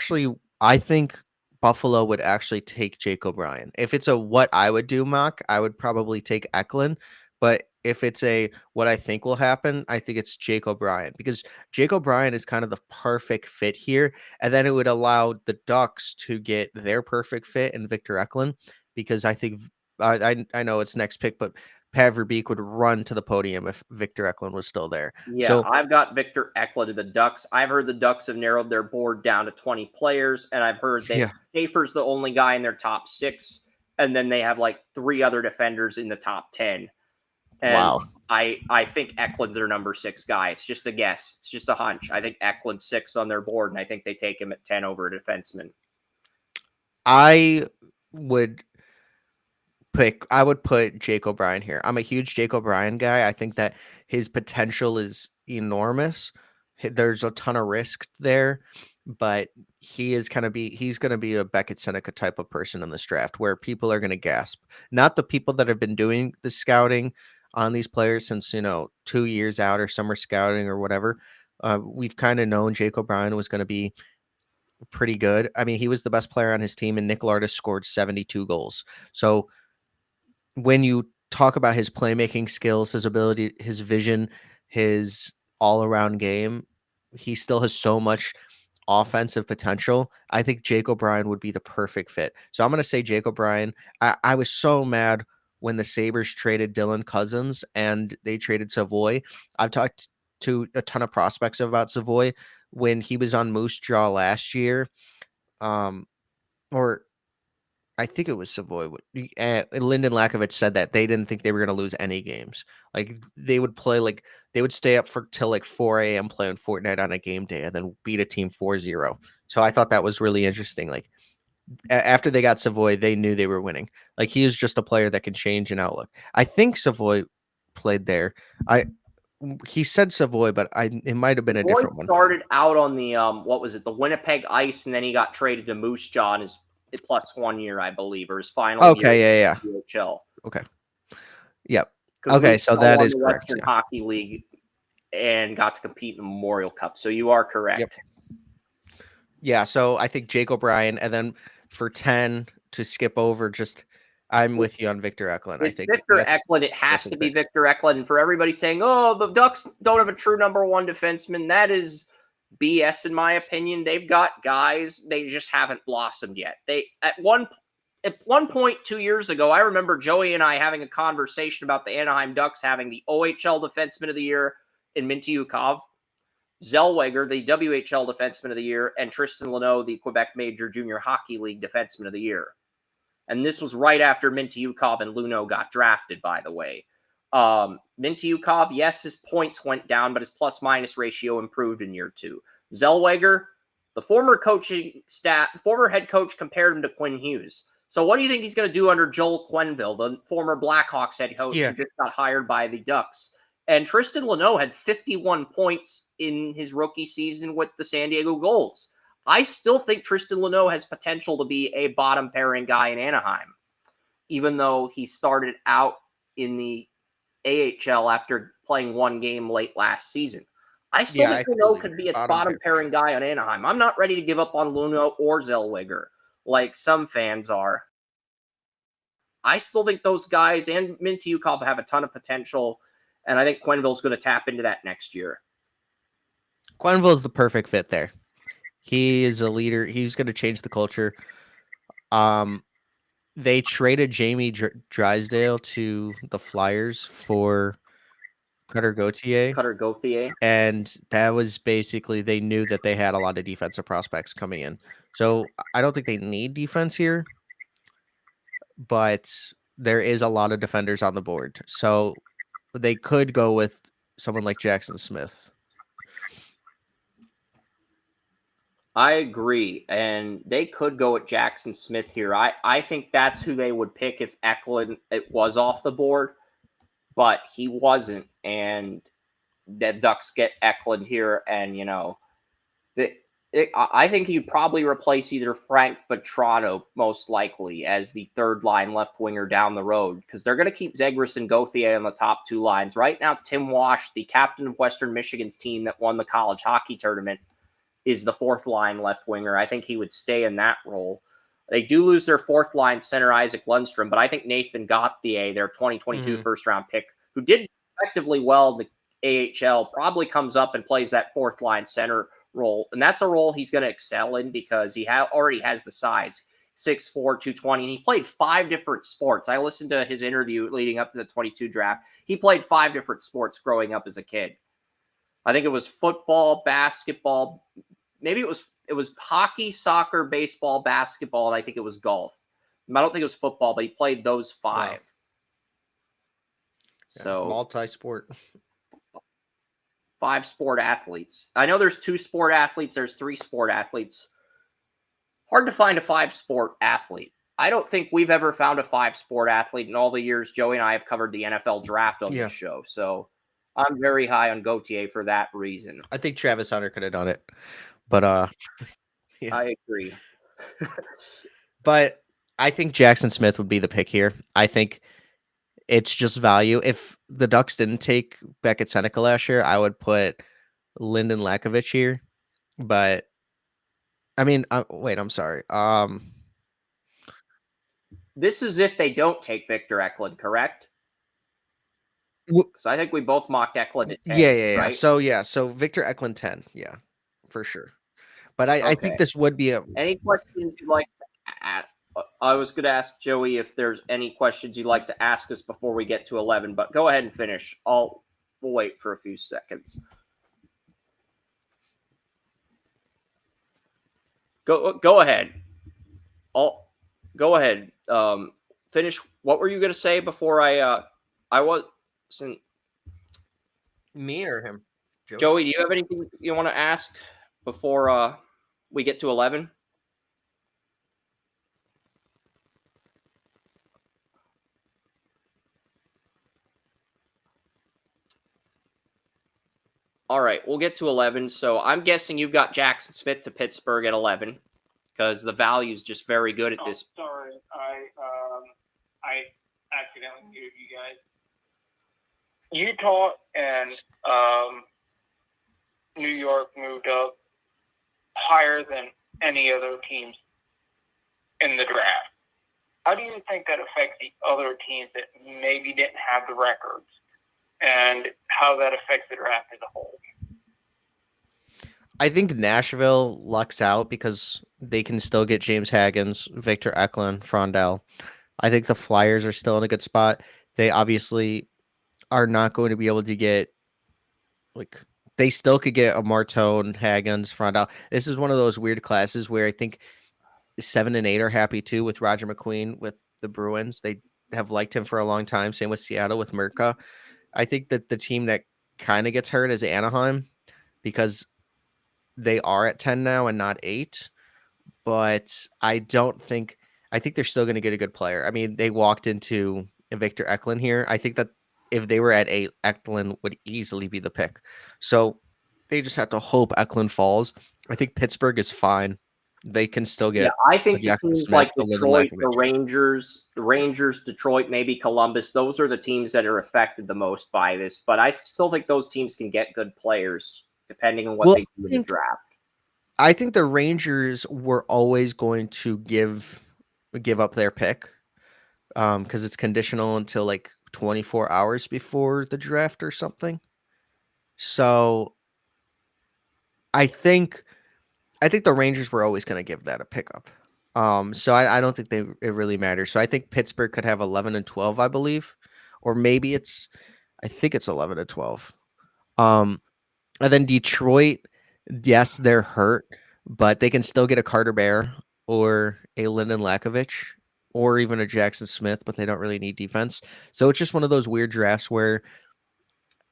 think Buffalo would actually take Jake O'Brien. If it's a what I would do mock, I would probably take Eklund. But if it's a what I think will happen, I think it's Jake O'Brien, because Jake O'Brien is kind of the perfect fit here. And then it would allow the Ducks to get their perfect fit in Victor Eklund, because I think I know it's next pick, but Pat Verbeek would run to the podium if Victor Eklund was still there. Yeah, so I've got Victor Eklund to the Ducks. I've heard the Ducks have narrowed their board down to 20 players, and I've heard that Schaefer's the only guy in their top 6, and then they have like 3 other defenders in the top 10. And wow. I think Eklund's their number 6 guy. It's just a guess. It's just a hunch. I think Eklund's 6 on their board, and I think they take him at 10 over a defenseman. I would put Jake O'Brien here. I'm a huge Jake O'Brien guy. I think that his potential is enormous. There's a ton of risk there, but he's going to be a Beckett Seneca type of person in this draft where people are going to gasp. Not the people that have been doing the scouting on these players since, 2 years out or summer scouting or whatever. We've kind of known Jake O'Brien was going to be pretty good. I mean, he was the best player on his team, and Nick Lardis scored 72 goals. So when you talk about his playmaking skills, his ability, his vision, his all-around game, he still has so much offensive potential. I think Jake O'Brien would be the perfect fit. So I'm going to say Jake O'Brien. I was so mad when the Sabres traded Dylan Cousins and they traded Savoy. I've talked to a ton of prospects about Savoy when he was on Moose Jaw last year. or I think it was Savoy. Lyndon Lakovich said that they didn't think they were going to lose any games. Like they would play, like they would stay up for till like 4 a.m. playing Fortnite on a game day and then beat a team 4-0. So I thought that was really interesting. Like after they got Savoy, they knew they were winning. Like he is just a player that can change an outlook. I think Savoy played there. He said Savoy, but it might have been a Boy different one. started out on the what was it, the Winnipeg Ice, and then he got traded to Moose Jaw in his plus 1 year, I believe, or his final year. Okay, yeah. In the UHL. Okay. Yep. 'Cause Okay, Moose so Jaw that won is the correct. Western Yeah. Hockey League and got to compete in the Memorial Cup. So you are correct. Yep. Yeah, so I think Jake O'Brien, and then for 10 to skip over, I'm with you on Victor Eklund. I think Victor Eklund, it has to be Victor Eklund. And for everybody saying, oh, the Ducks don't have a true number one defenseman, that is BS in my opinion. They've got guys, they just haven't blossomed yet. They at one point 2 years ago, I remember Joey and I having a conversation about the Anaheim Ducks having the OHL Defenseman of the Year in Mintyukov, Zellweger, the WHL Defenseman of the Year, and Tristan Luneau, the Quebec Major Junior Hockey League Defenseman of the Year. And this was right after Mintyukov and Luneau got drafted, by the way. Mintyukov, yes, his points went down, but his plus-minus ratio improved in year 2. Zellweger, the former head coach compared him to Quinn Hughes. So what do you think he's going to do under Joel Quenneville, the former Blackhawks head coach who just got hired by the Ducks? And Tristan Luneau had 51 points in his rookie season with the San Diego Gulls. I still think Tristan Luneau has potential to be a bottom pairing guy in Anaheim, even though he started out in the AHL after playing one game late last season. I still think Luneau could be a bottom pairing guy on Anaheim. I'm not ready to give up on Luneau or Zellweger like some fans are. I still think those guys and Mintyukov have a ton of potential, and I think Quenneville's going to tap into that next year. Quenneville is the perfect fit there. He is a leader. He's going to change the culture. They traded Jamie Drysdale to the Flyers for Cutter Gauthier. And that was basically, they knew that they had a lot of defensive prospects coming in. So I don't think they need defense here, but there is a lot of defenders on the board. So they could go with someone like Jackson Smith. I agree, and they could go with Jackson Smith here. I think that's who they would pick if Eklund was off the board, but he wasn't, and the Ducks get Eklund here, and I think he'd probably replace either Frank Vetrano most likely as the third line left winger down the road, because they're going to keep Zegras and Gauthier on the top two lines. Right now, Tim Wash, the captain of Western Michigan's team that won the college hockey tournament, is the fourth line left winger. I think he would stay in that role. They do lose their fourth line center, Isaac Lundstrom, but I think Nathan Gauthier, their 2022 first round pick, who did effectively well in the AHL, probably comes up and plays that fourth line center role. And that's a role he's going to excel in because he already has the size, 6'4", 220. And he played 5 different sports. I listened to his interview leading up to the 22 draft. He played 5 different sports growing up as a kid. I think it was football, basketball, maybe it was hockey, soccer, baseball, basketball, and I think it was golf. I don't think it was football, but he played those 5. Wow. So multi-sport. 5 sport athletes. I know there's 2 sport athletes, there's 3 sport athletes. Hard to find a 5 sport athlete. I don't think we've ever found a 5 sport athlete in all the years Joey and I have covered the NFL draft on this show. So I'm very high on Gauthier for that reason. I think Travis Hunter could have done it, but yeah. I agree. But I think Jackson Smith would be the pick here. I think it's just value. If the Ducks didn't take Beckett Seneca last year, I would put Lyndon Lakovich here. But I mean, wait, I'm sorry. This is if they don't take Victor Eklund, correct? Because I think we both mocked Eklund at 10. Yeah. Right? So Victor Eklund 10, yeah, for sure. But I think this would be any questions you'd like to ask? I was going to ask Joey if there's any questions you'd like to ask us before we get to 11, but go ahead and finish. We'll wait for a few seconds. Go ahead. Go ahead. Finish. What were you going to say before I wasn't. Me or him? Joey, do you have anything you want to ask before we get to 11? All right, we'll get to 11. So I'm guessing you've got Jackson Smith to Pittsburgh at 11 because the value is just very good at this. Sorry, I accidentally muted you guys. Utah and New York moved up higher than any other teams in the draft. How do you think that affects the other teams that maybe didn't have the records, and how that affects the draft as a whole? I think Nashville lucks out because they can still get James Haggins, Victor Eklund, Frondell. I think the Flyers are still in a good spot. They obviously are not going to be able to get, like, they still could get a Martone, Haggins, Frondell. This is one of those weird classes where I think 7 and 8 are happy too with Roger McQueen with the Bruins. They have liked him for a long time. Same with Seattle with Mirka. I think that the team that kind of gets hurt is Anaheim because they are at 10 now and not 8. But I think they're still going to get a good player. I mean, they walked into Victor Eklund here. I think that if they were at 8, Eklund would easily be the pick. So they just have to hope Eklund falls. I think Pittsburgh is fine. They can still get. Yeah, I think the Jackson teams Smith, like a Lyndon Detroit, the Lakovic. Rangers, Detroit, maybe Columbus, those are the teams that are affected the most by this. But I still think those teams can get good players depending on what they do in the draft. I think the Rangers were always going to give up their pick because it's conditional until like 24 hours before the draft or something. So I think the Rangers were always going to give that a pickup. So I don't think it really matters. So I think Pittsburgh could have 11 and 12, I believe, or maybe I think it's 11 and 12. And then Detroit, yes, they're hurt, but they can still get a Carter Bear or a Lyndon Lakovic or even a Jackson Smith, but they don't really need defense. So it's just one of those weird drafts where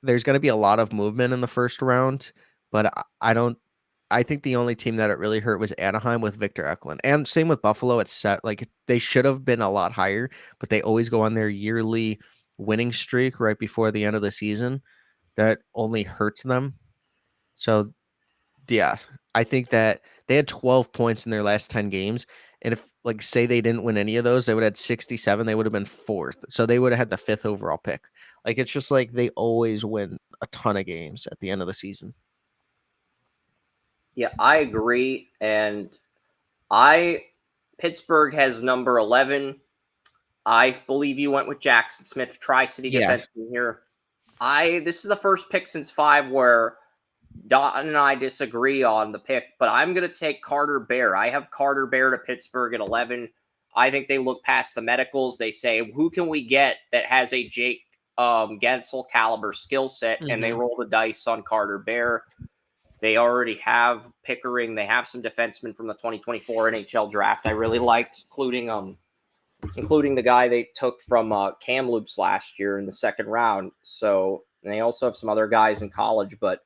there's going to be a lot of movement in the first round, but I think the only team that it really hurt was Anaheim with Victor Eklund. And same with Buffalo. It's set, like, they should have been a lot higher, but they always go on their yearly winning streak right before the end of the season. That only hurts them. So, yeah, I think that they had 12 points in their last 10 games. And if, like, say they didn't win any of those, they would have had 67. They would have been 4th. So they would have had the 5th overall pick. Like, it's just like they always win a ton of games at the end of the season. Yeah, I agree. And Pittsburgh has number 11. I believe you went with Jackson Smith, Tri-City defenseman here. This is the first pick since 5 where Don and I disagree on the pick, but I'm going to take Carter Bear. I have Carter Bear to Pittsburgh at 11. I think they look past the medicals. They say, who can we get that has a Jake Gensel caliber skill set? Mm-hmm. And they roll the dice on Carter Bear. They already have Pickering. They have some defensemen from the 2024 NHL draft I really liked, including the guy they took from Kamloops last year in the second round. So they also have some other guys in college. But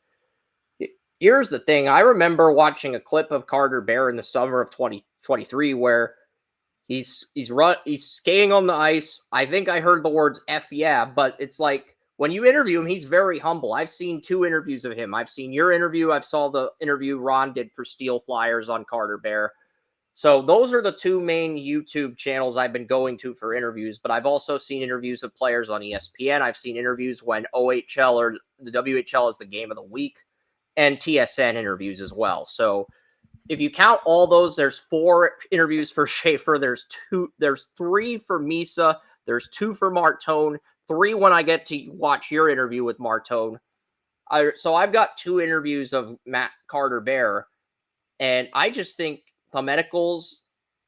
here's the thing. I remember watching a clip of Carter Bear in the summer of 2023 where he's skating on the ice. I think I heard the words F yeah, but it's like when you interview him, he's very humble. I've seen 2 interviews of him. I've seen your interview. I've saw the interview Ron did for Steel Flyers on Carter Bear. So those are the 2 main YouTube channels I've been going to for interviews, but I've also seen interviews of players on ESPN. I've seen interviews when OHL or the WHL is the game of the week, and TSN interviews as well. So if you count all those, there's 4 interviews for Schaefer. There's 3 for Misa. There's 2 for Martone. 3 when I get to watch your interview with Martone. So I've got 2 interviews of Matt Carter Bear, and I just think the medicals,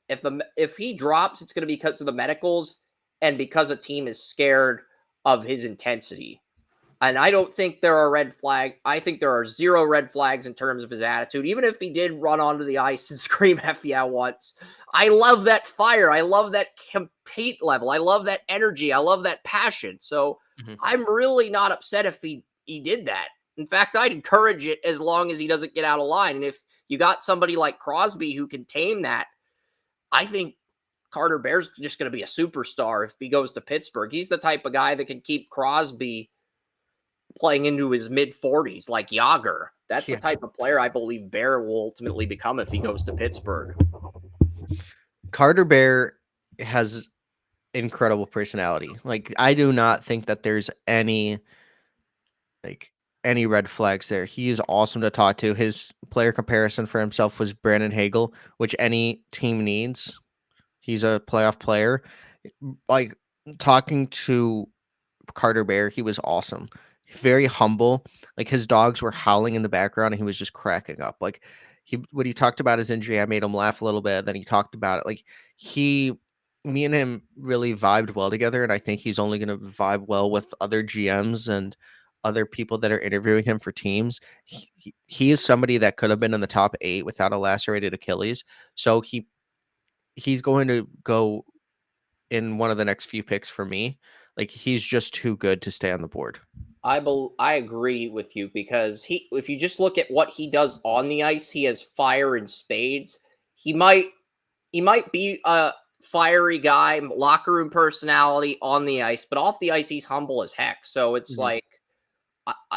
if he drops, it's going to be because of the medicals and because a team is scared of his intensity. And I don't think there are red flags. I think there are 0 red flags in terms of his attitude. Even if he did run onto the ice and scream F yeah once, I love that fire. I love that compete level. I love that energy. I love that passion. So I'm really not upset if he did that. In fact, I'd encourage it as long as he doesn't get out of line. And if you got somebody like Crosby who can tame that, I think Carter Bear's just going to be a superstar if he goes to Pittsburgh. He's the type of guy that can keep Crosby playing into his mid-40s like Yager. That's the type of player I believe Bear will ultimately become if he goes to Pittsburgh. Carter Bear has incredible personality. Like, I do not think that there's any red flags there. He is awesome to talk to. His player comparison for himself was Brandon Hagel, which any team needs. He's a playoff player. Like, talking to Carter Bear, he was awesome. Very humble. Like, his dogs were howling in the background and he was just cracking up. Like, when he talked about his injury, I made him laugh a little bit. Then he talked about it. Like, me and him really vibed well together. And I think he's only going to vibe well with other GMs and other people that are interviewing him for teams. He is somebody that could have been in the top 8 without a lacerated Achilles. So he's going to go in one of the next few picks for me. Like, he's just too good to stay on the board. I agree with you because if you just look at what he does on the ice, he has fire in spades. He might be a fiery guy, locker room personality on the ice, but off the ice, he's humble as heck. So it's like,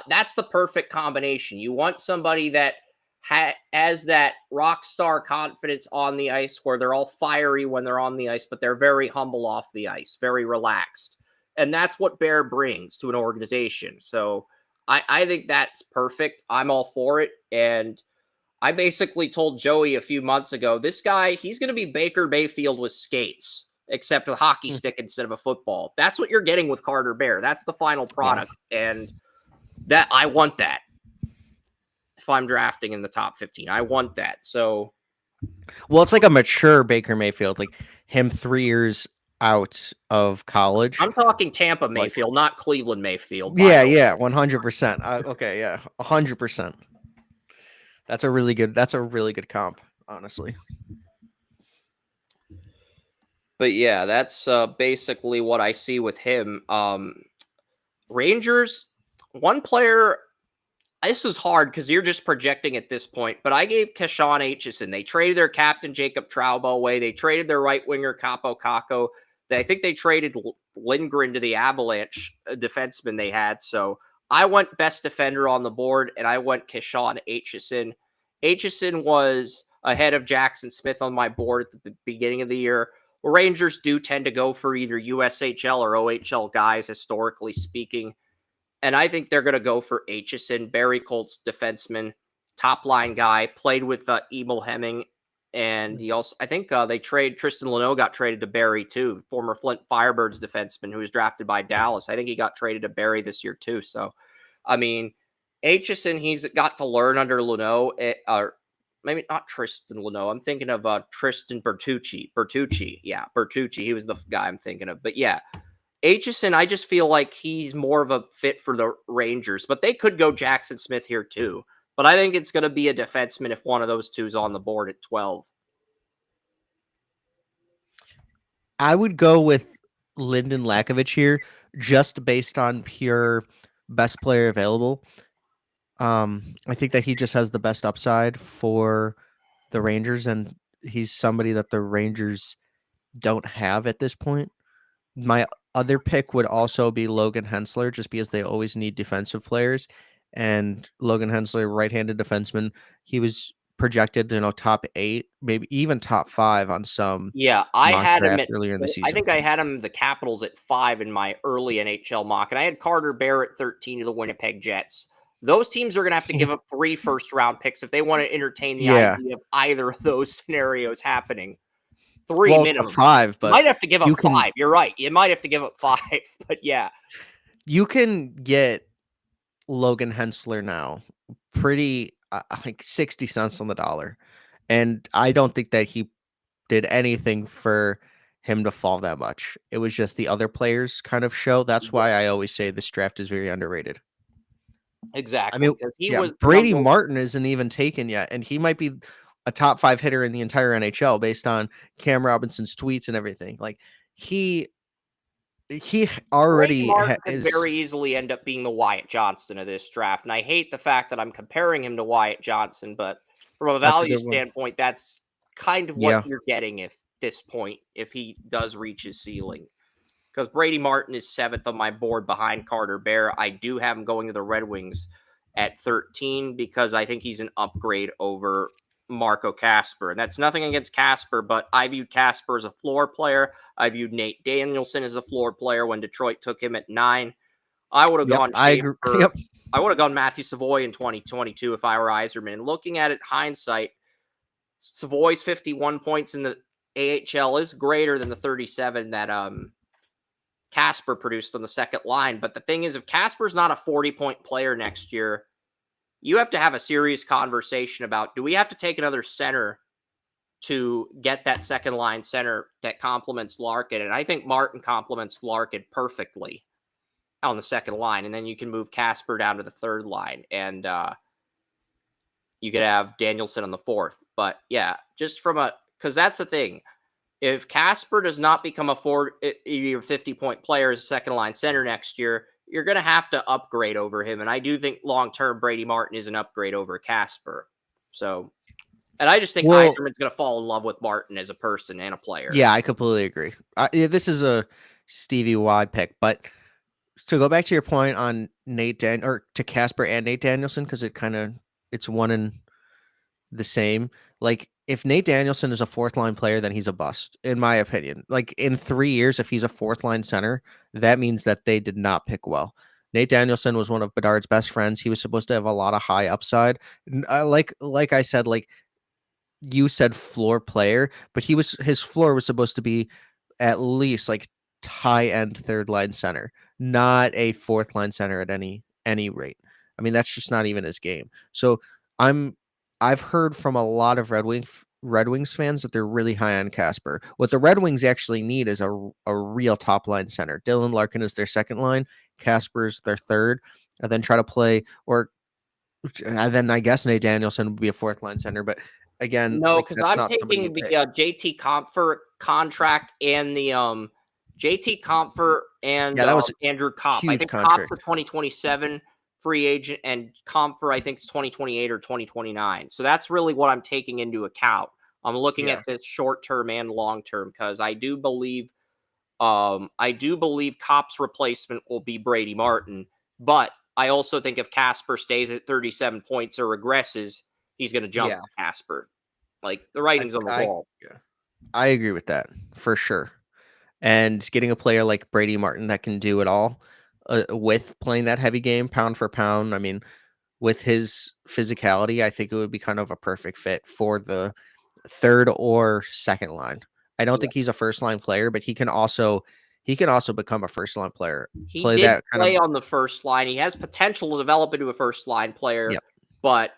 that's the perfect combination. You want somebody that has that rock star confidence on the ice where they're all fiery when they're on the ice, but they're very humble off the ice, very relaxed. And that's what Bear brings to an organization. So I think that's perfect. I'm all for it. And I basically told Joey a few months ago, this guy, he's going to be Baker Mayfield with skates, except with a hockey stick instead of a football. That's what you're getting with Carter Bear. That's the final product. And that I want that. If I'm drafting in the top 15, I want that. So, well, it's like a mature Baker Mayfield, like him 3 years out of college. I'm talking Tampa Mayfield, not Cleveland Mayfield. Yeah, 100%. Okay, yeah, 100%. That's a really good comp, honestly. But yeah, that's basically what I see with him. Rangers, one player. This is hard because you're just projecting at this point, but I gave Keshawn Aitchison. They traded their captain, Jacob Trouba, away. They traded their right winger, Capo Caco. I think they traded Lindgren to the Avalanche, a defenseman they had. So I went best defender on the board, and I went Keshawn Aitchison. Aitchison was ahead of Jackson Smith on my board at the beginning of the year. Rangers do tend to go for either USHL or OHL guys, historically speaking. And I think they're going to go for Aitchison, Barry Colt's defenseman, top line guy, played with Emil Hemming. And he also, I think Tristan Luneau got traded to Barry too, former Flint Firebirds defenseman who was drafted by Dallas. I think he got traded to Barry this year too. So, I mean, Aitchison, he's got to learn under Luneau, or maybe not Tristan Luneau. I'm thinking of Tristan Bertucci. Yeah, Bertucci. He was the guy I'm thinking of. But yeah, Aitchison, I just feel like he's more of a fit for the Rangers, but they could go Jackson Smith here too. But I think it's going to be a defenseman if one of those two is on the board at 12. I would go with Lyndon Lakovich here, just based on pure best player available. I think that he just has the best upside for the Rangers, and he's somebody that the Rangers don't have at this point. My other pick would also be Logan Hensler, just because they always need defensive players. And Logan Hensler, right-handed defenseman, he was projected, top 8, maybe even top 5 on some. Yeah, I had him earlier in the season. I think I had him the Capitals at 5 in my early NHL mock, and I had Carter Bear at 13 to the Winnipeg Jets. Those teams are going to have to give up 3 first-round picks if they want to entertain the idea of either of those scenarios happening. 3 minimum. 5, but you might have to give up 5. You're right. You might have to give up 5, but yeah. You can get Logan Hensler now pretty like 60 cents on the dollar. And I don't think that he did anything for him to fall that much. It was just the other players kind of show. That's why I always say this draft is very underrated. Exactly. I mean, Because he yeah, was the Brady number. Martin isn't even taken yet, and he might be a top 5 hitter in the entire NHL based on Cam Robinson's tweets and everything. Like he Brady already Martin could is. very easily end up being the Wyatt Johnston of this draft. And I hate the fact that I'm comparing him to Wyatt Johnston, but from a That's a value good one. standpoint, that's kind of what Yeah. you're getting if this point, if he does reach his ceiling. Because Brady Martin is 7th on my board behind Carter Bear. I do have him going to the Red Wings at 13 because I think he's an upgrade over Marco Casper. And that's nothing against Casper, but I viewed Casper as a floor player. I viewed Nate Danielson as a floor player when Detroit took him at 9. I would have Yep, gone I agree. Schaefer. Yep. I would have gone Matthew Savoy in 2022 if I were Yzerman. Looking at it hindsight, Savoy's 51 points in the AHL is greater than the 37 that Casper produced on the second line. But the thing is, if Casper's not a 40-point player next year, you have to have a serious conversation about, do we have to take another center to get that second line center that complements Larkin? And I think Martin complements Larkin perfectly on the second line. And then you can move Casper down to the third line. And you could have Danielson on the fourth. But yeah, just because that's the thing. If Casper does not become a 50-point player as a second line center next year, you're going to have to upgrade over him. And I do think long-term Brady Martin is an upgrade over Casper. So, and I just think Yzerman's going to fall in love with Martin as a person and a player. Yeah, I completely agree. This is a Stevie Y pick, but to go back to your point on or to Casper and Nate Danielson, because it's one and the same. Like if Nate Danielson is a fourth line player, then he's a bust, in my opinion. Like in 3 years, if he's a fourth line center, that means that they did not pick well. Nate Danielson was one of Bedard's best friends. He was supposed to have a lot of high upside. Like I said, like you said, floor player, but his floor was supposed to be at least like high end third line center, not a fourth line center at any rate. I mean, that's just not even his game. So I've heard from a lot of Red Wings fans that they're really high on Casper. What the Red Wings actually need is a real top line center. Dylan Larkin is their second line, Casper's their third, and then try to play and then I guess Nate Danielson would be a fourth line center, but again, No, like because that's I'm not somebody you taking the pick. JT Compher contract and the JT Compher and Yeah, that was Andrew Kopp. I huge think contract. Kopp's a 2027 free agent, and Compher I think is 2028 or 2029. So that's really what I'm taking into account. I'm looking Yeah. at this short term and long term because I do believe Kopp's replacement will be Brady Martin, but I also think if Casper stays at 37 points or regresses, he's going to jump Casper. Like the writing's on the wall. I agree with that for sure. And getting a player like Brady Martin that can do it all with playing that heavy game pound for pound. I mean, with his physicality, I think it would be kind of a perfect fit for the third or second line. I don't think he's a first line player, but he can also become a first line player. He did play on the first line. He has potential to develop into a first line player, but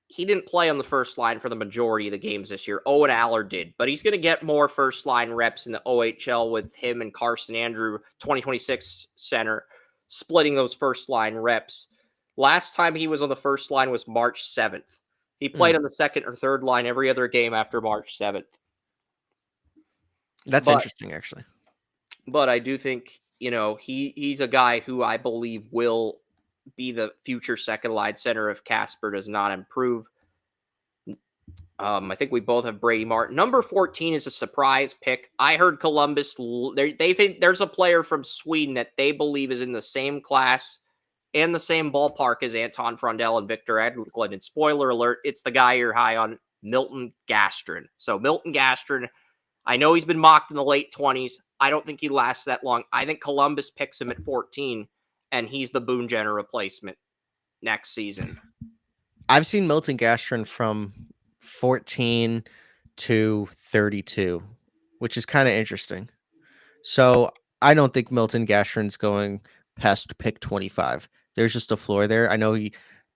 he didn't play on the first line for the majority of the games this year. Owen Aller did, but he's going to get more first line reps in the OHL with him and Carson Andrew, 2026 center, splitting those first line reps. Last time he was on the first line was March 7th. He played on the second or third line every other game after March 7th. That's interesting, actually. But I do think, he's a guy who I believe will be the future second line center if Casper does not improve. I think we both have Brady Martin. Number 14 is a surprise pick. I heard Columbus, they think there's a player from Sweden that they believe is in the same class and the same ballpark as Anton Frondell and Victor Edlund. And spoiler alert, it's the guy you're high on, Milton Gastrin. So Milton Gastrin, I know he's been mocked in the late 20s. I don't think he lasts that long. I think Columbus picks him at 14, and he's the Boone Jenner replacement next season. I've seen Milton Gastrin from 14 to 32, which is kind of interesting. So I don't think Milton Gastrin's going past pick 25. There's just a floor there. I know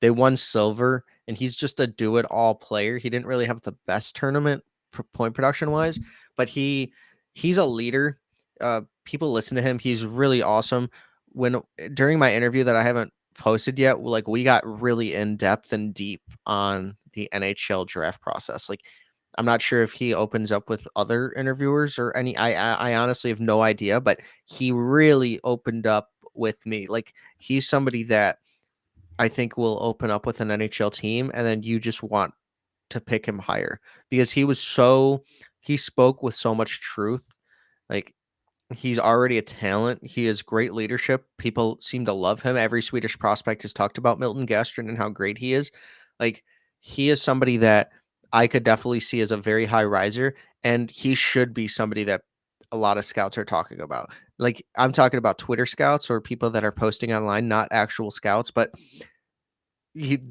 they won silver, and he's just a do-it-all player. He didn't really have the best tournament point production wise, but he's a leader. People listen to him. He's really awesome. During my interview that I haven't posted yet, like we got really in depth and deep on the NHL draft process. Like I'm not sure if he opens up with other interviewers or any. I honestly have no idea, but he really opened up with me. Like he's somebody that I think will open up with an NHL team, and then you just want to pick him higher because he spoke with so much truth. Like he's already a talent. He has great leadership. People seem to love him. Every Swedish prospect has talked about Milton Gastrin and how great he is. Like he is somebody that I could definitely see as a very high riser, and he should be somebody that a lot of scouts are talking about. Like I'm talking about Twitter scouts or people that are posting online, not actual scouts, but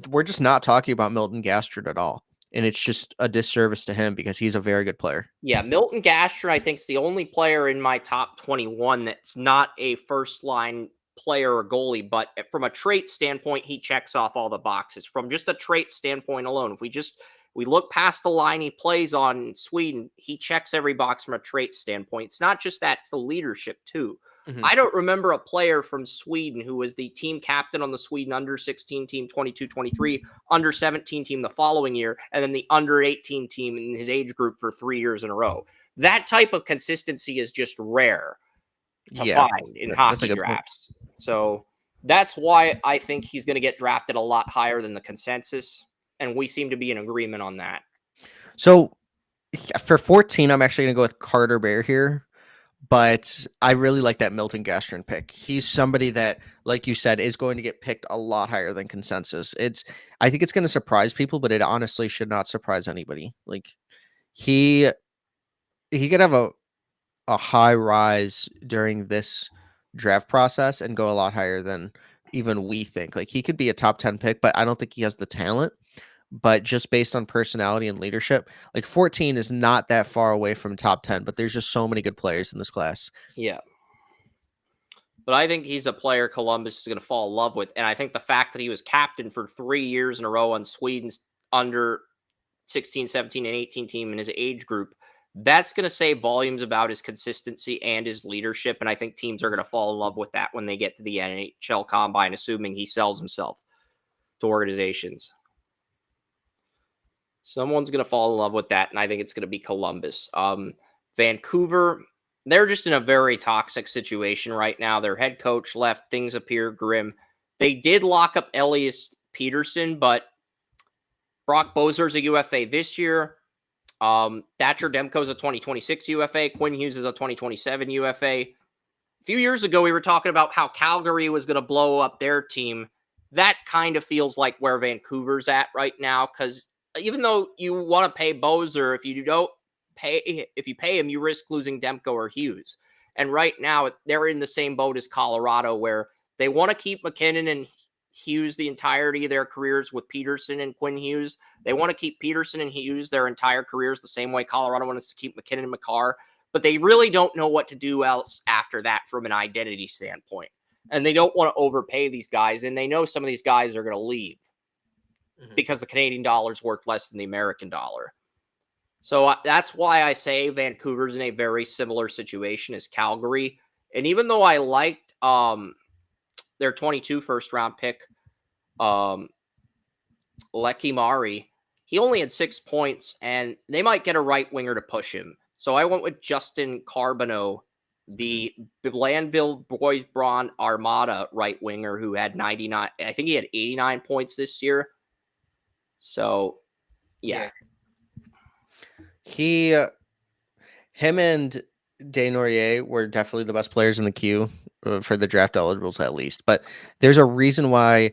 we're just not talking about Milton Gastrin at all. And it's just a disservice to him because he's a very good player. Yeah, Milton Gastrin, I think, is the only player in my top 21 that's not a first line player or goalie. But from a trait standpoint, he checks off all the boxes. From just a trait standpoint alone, if we look past the line he plays on in Sweden, he checks every box from a trait standpoint. It's not just that, it's the leadership too. Mhm. I don't remember a player from Sweden who was the team captain on the Sweden under 16 team, 22-23, under 17 team the following year, and then the under 18 team in his age group for 3 years in a row. That type of consistency is just rare to find in hockey drafts. So that's why I think he's going to get drafted a lot higher than the consensus, and we seem to be in agreement on that. So for 14, I'm actually going to go with Carter Bear here. But I really like that Milton Gastrin pick. He's somebody that, like you said, is going to get picked a lot higher than consensus. I think it's going to surprise people, but it honestly should not surprise anybody. Like he could have a high rise during this draft process and go a lot higher than even we think. Like he could be a top 10 pick, but I don't think he has the talent. But just based on personality and leadership, like 14 is not that far away from top 10, but there's just so many good players in this class. Yeah. But I think he's a player Columbus is going to fall in love with. And I think the fact that he was captain for 3 years in a row on Sweden's under 16, 17, and 18 team in his age group, that's going to say volumes about his consistency and his leadership. And I think teams are going to fall in love with that when they get to the NHL Combine, assuming he sells himself to organizations. Someone's going to fall in love with that, and I think it's going to be Columbus. Vancouver, they're just in a very toxic situation right now. Their head coach left. Things appear grim. They did lock up Elias Peterson, but Brock Boeser's a UFA this year. Thatcher Demko's a 2026 UFA. Quinn Hughes is a 2027 UFA. A few years ago, we were talking about how Calgary was going to blow up their team. That kind of feels like where Vancouver's at right now, because even though you want to pay Boeser, if you pay him, you risk losing Demko or Hughes. And right now, they're in the same boat as Colorado, where they want to keep McKinnon and Hughes the entirety of their careers with Peterson and Quinn Hughes. They want to keep Peterson and Hughes their entire careers the same way Colorado wants to keep McKinnon and McCarr. But they really don't know what to do else after that from an identity standpoint. And they don't want to overpay these guys. And they know some of these guys are going to leave because the Canadian dollar is worth less than the American dollar. So that's why I say Vancouver's in a very similar situation as Calgary. And even though I liked their 22 first-round pick, Lecky Mari, he only had 6 points, and they might get a right winger to push him. So I went with Justin Carbonneau, the Blandville Boys Braun Armada right winger who had 99. I think he had 89 points this year. So, yeah. Him and Desnoyers were definitely the best players in the queue for the draft eligibles, at least. But there's a reason why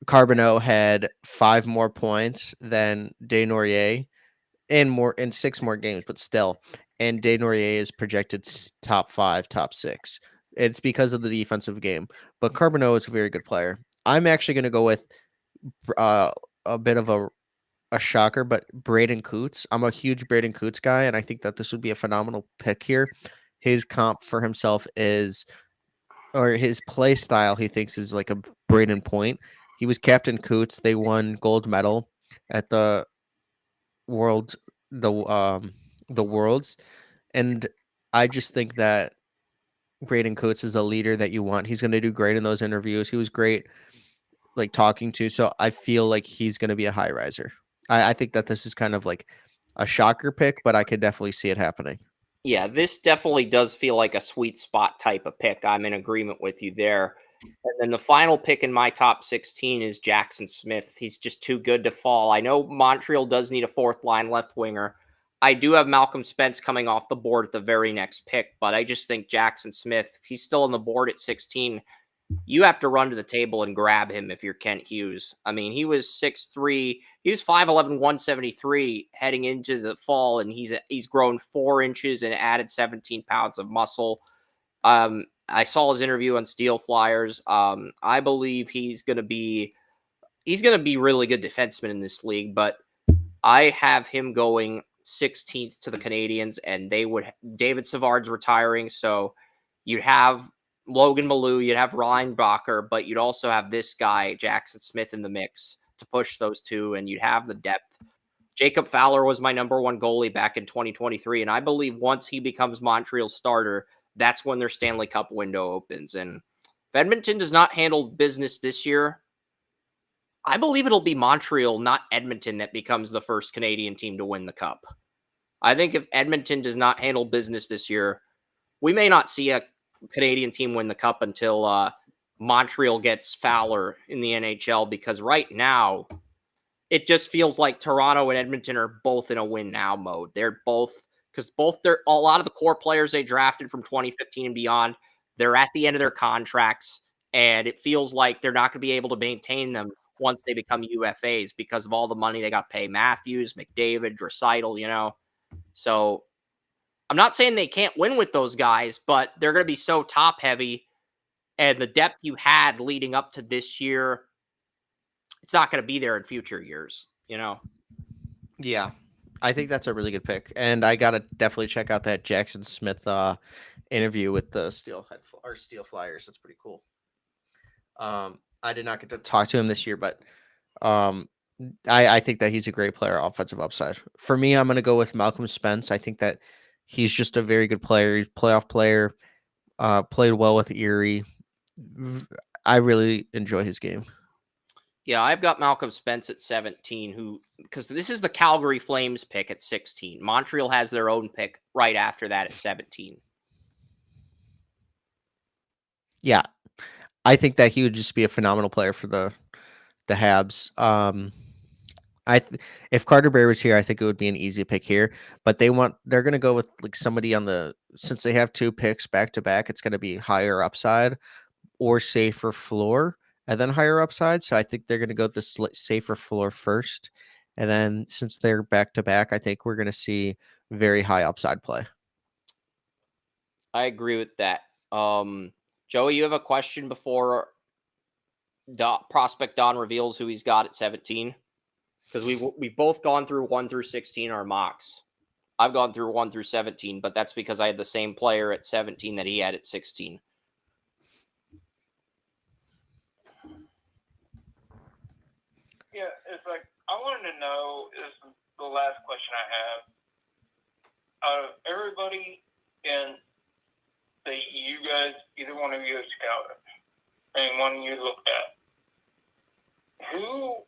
Carbonneau had 5 more points than Desnoyers in 6 more games, but still. And Desnoyers is projected top 5, top 6. It's because of the defensive game. But Carbonneau is a very good player. I'm actually going to go with a bit of a shocker, but Braden Coots. I'm a huge Braden Coots guy, and I think that this would be a phenomenal pick here. His comp for himself is, or his play style, he thinks is like a Braden Point. He was Captain Coots. They won gold medal at the Worlds, and I just think that Braden Coates is a leader that you want. He's going to do great in those interviews. He was great, like, talking to. So I feel like he's going to be a high riser. I think that this is kind of like a shocker pick, but I could definitely see it happening. Yeah, this definitely does feel like a sweet spot type of pick. I'm in agreement with you there. And then the final pick in my top 16 is Jackson Smith. He's just too good to fall. I know Montreal does need a fourth line left winger. I do have Malcolm Spence coming off the board at the very next pick, but I just think Jackson Smith, if he's still on the board at 16, you have to run to the table and grab him if you're Kent Hughes. I mean, he was 6'3", he was 5'11", 173 heading into the fall, and he's grown 4 inches and added 17 pounds of muscle. I saw his interview on Steel Flyers. I believe he's gonna be really good defenseman in this league, but I have him going 16th to the Canadiens, and David Savard's retiring, so you'd have Logan Malou, you'd have Ryan Bacher, but you'd also have this guy, Jackson Smith, in the mix to push those two, and you'd have the depth. Jacob Fowler was my number 1 goalie back in 2023, and I believe once he becomes Montreal's starter, that's when their Stanley Cup window opens. And if Edmonton does not handle business this year, I believe it'll be Montreal, not Edmonton, that becomes the first Canadian team to win the Cup. I think if Edmonton does not handle business this year, we may not see a Canadian team win the Cup until Montreal gets Fowler in the NHL, because right now it just feels like Toronto and Edmonton are both in a win now mode. They're both, because they're a lot of the core players they drafted from 2015 and beyond, they're at the end of their contracts, and it feels like they're not going to be able to maintain them once they become UFAs because of all the money they got to pay Matthews, McDavid, Draisaitl, So I'm not saying they can't win with those guys, but they're going to be so top heavy, and the depth you had leading up to this year, it's not going to be there in future years, Yeah, I think that's a really good pick, and I gotta definitely check out that Jackson Smith interview with the Steel Flyers. That's pretty cool. I did not get to talk to him this year, but I think that he's a great player, offensive upside. For me, I'm gonna go with Malcolm Spence. I think that he's just a very good player. He's a playoff player. Played well with Erie. I really enjoy his game. Yeah, I've got Malcolm Spence at 17, because this is the Calgary Flames pick at 16. Montreal has their own pick right after that at 17. Yeah, I think that he would just be a phenomenal player for the Habs. If Carter Berry was here, I think it would be an easy pick here. But they're going to go with like somebody since they have 2 picks back to back, it's going to be higher upside or safer floor, and then higher upside. So I think they're going to go the safer floor first, and then since they're back to back, I think we're going to see very high upside play. I agree with that. Joey, you have a question before prospect Don reveals who he's got at 17? Because we've both gone through 1 through 16 our mocks. I've gone through 1 through 17, but that's because I had the same player at 17 that he had at 16. Yeah, it's like I wanted to know, this is the last question I have. Out of everybody in that you guys, either one of you have scouted, and one of you looked at, who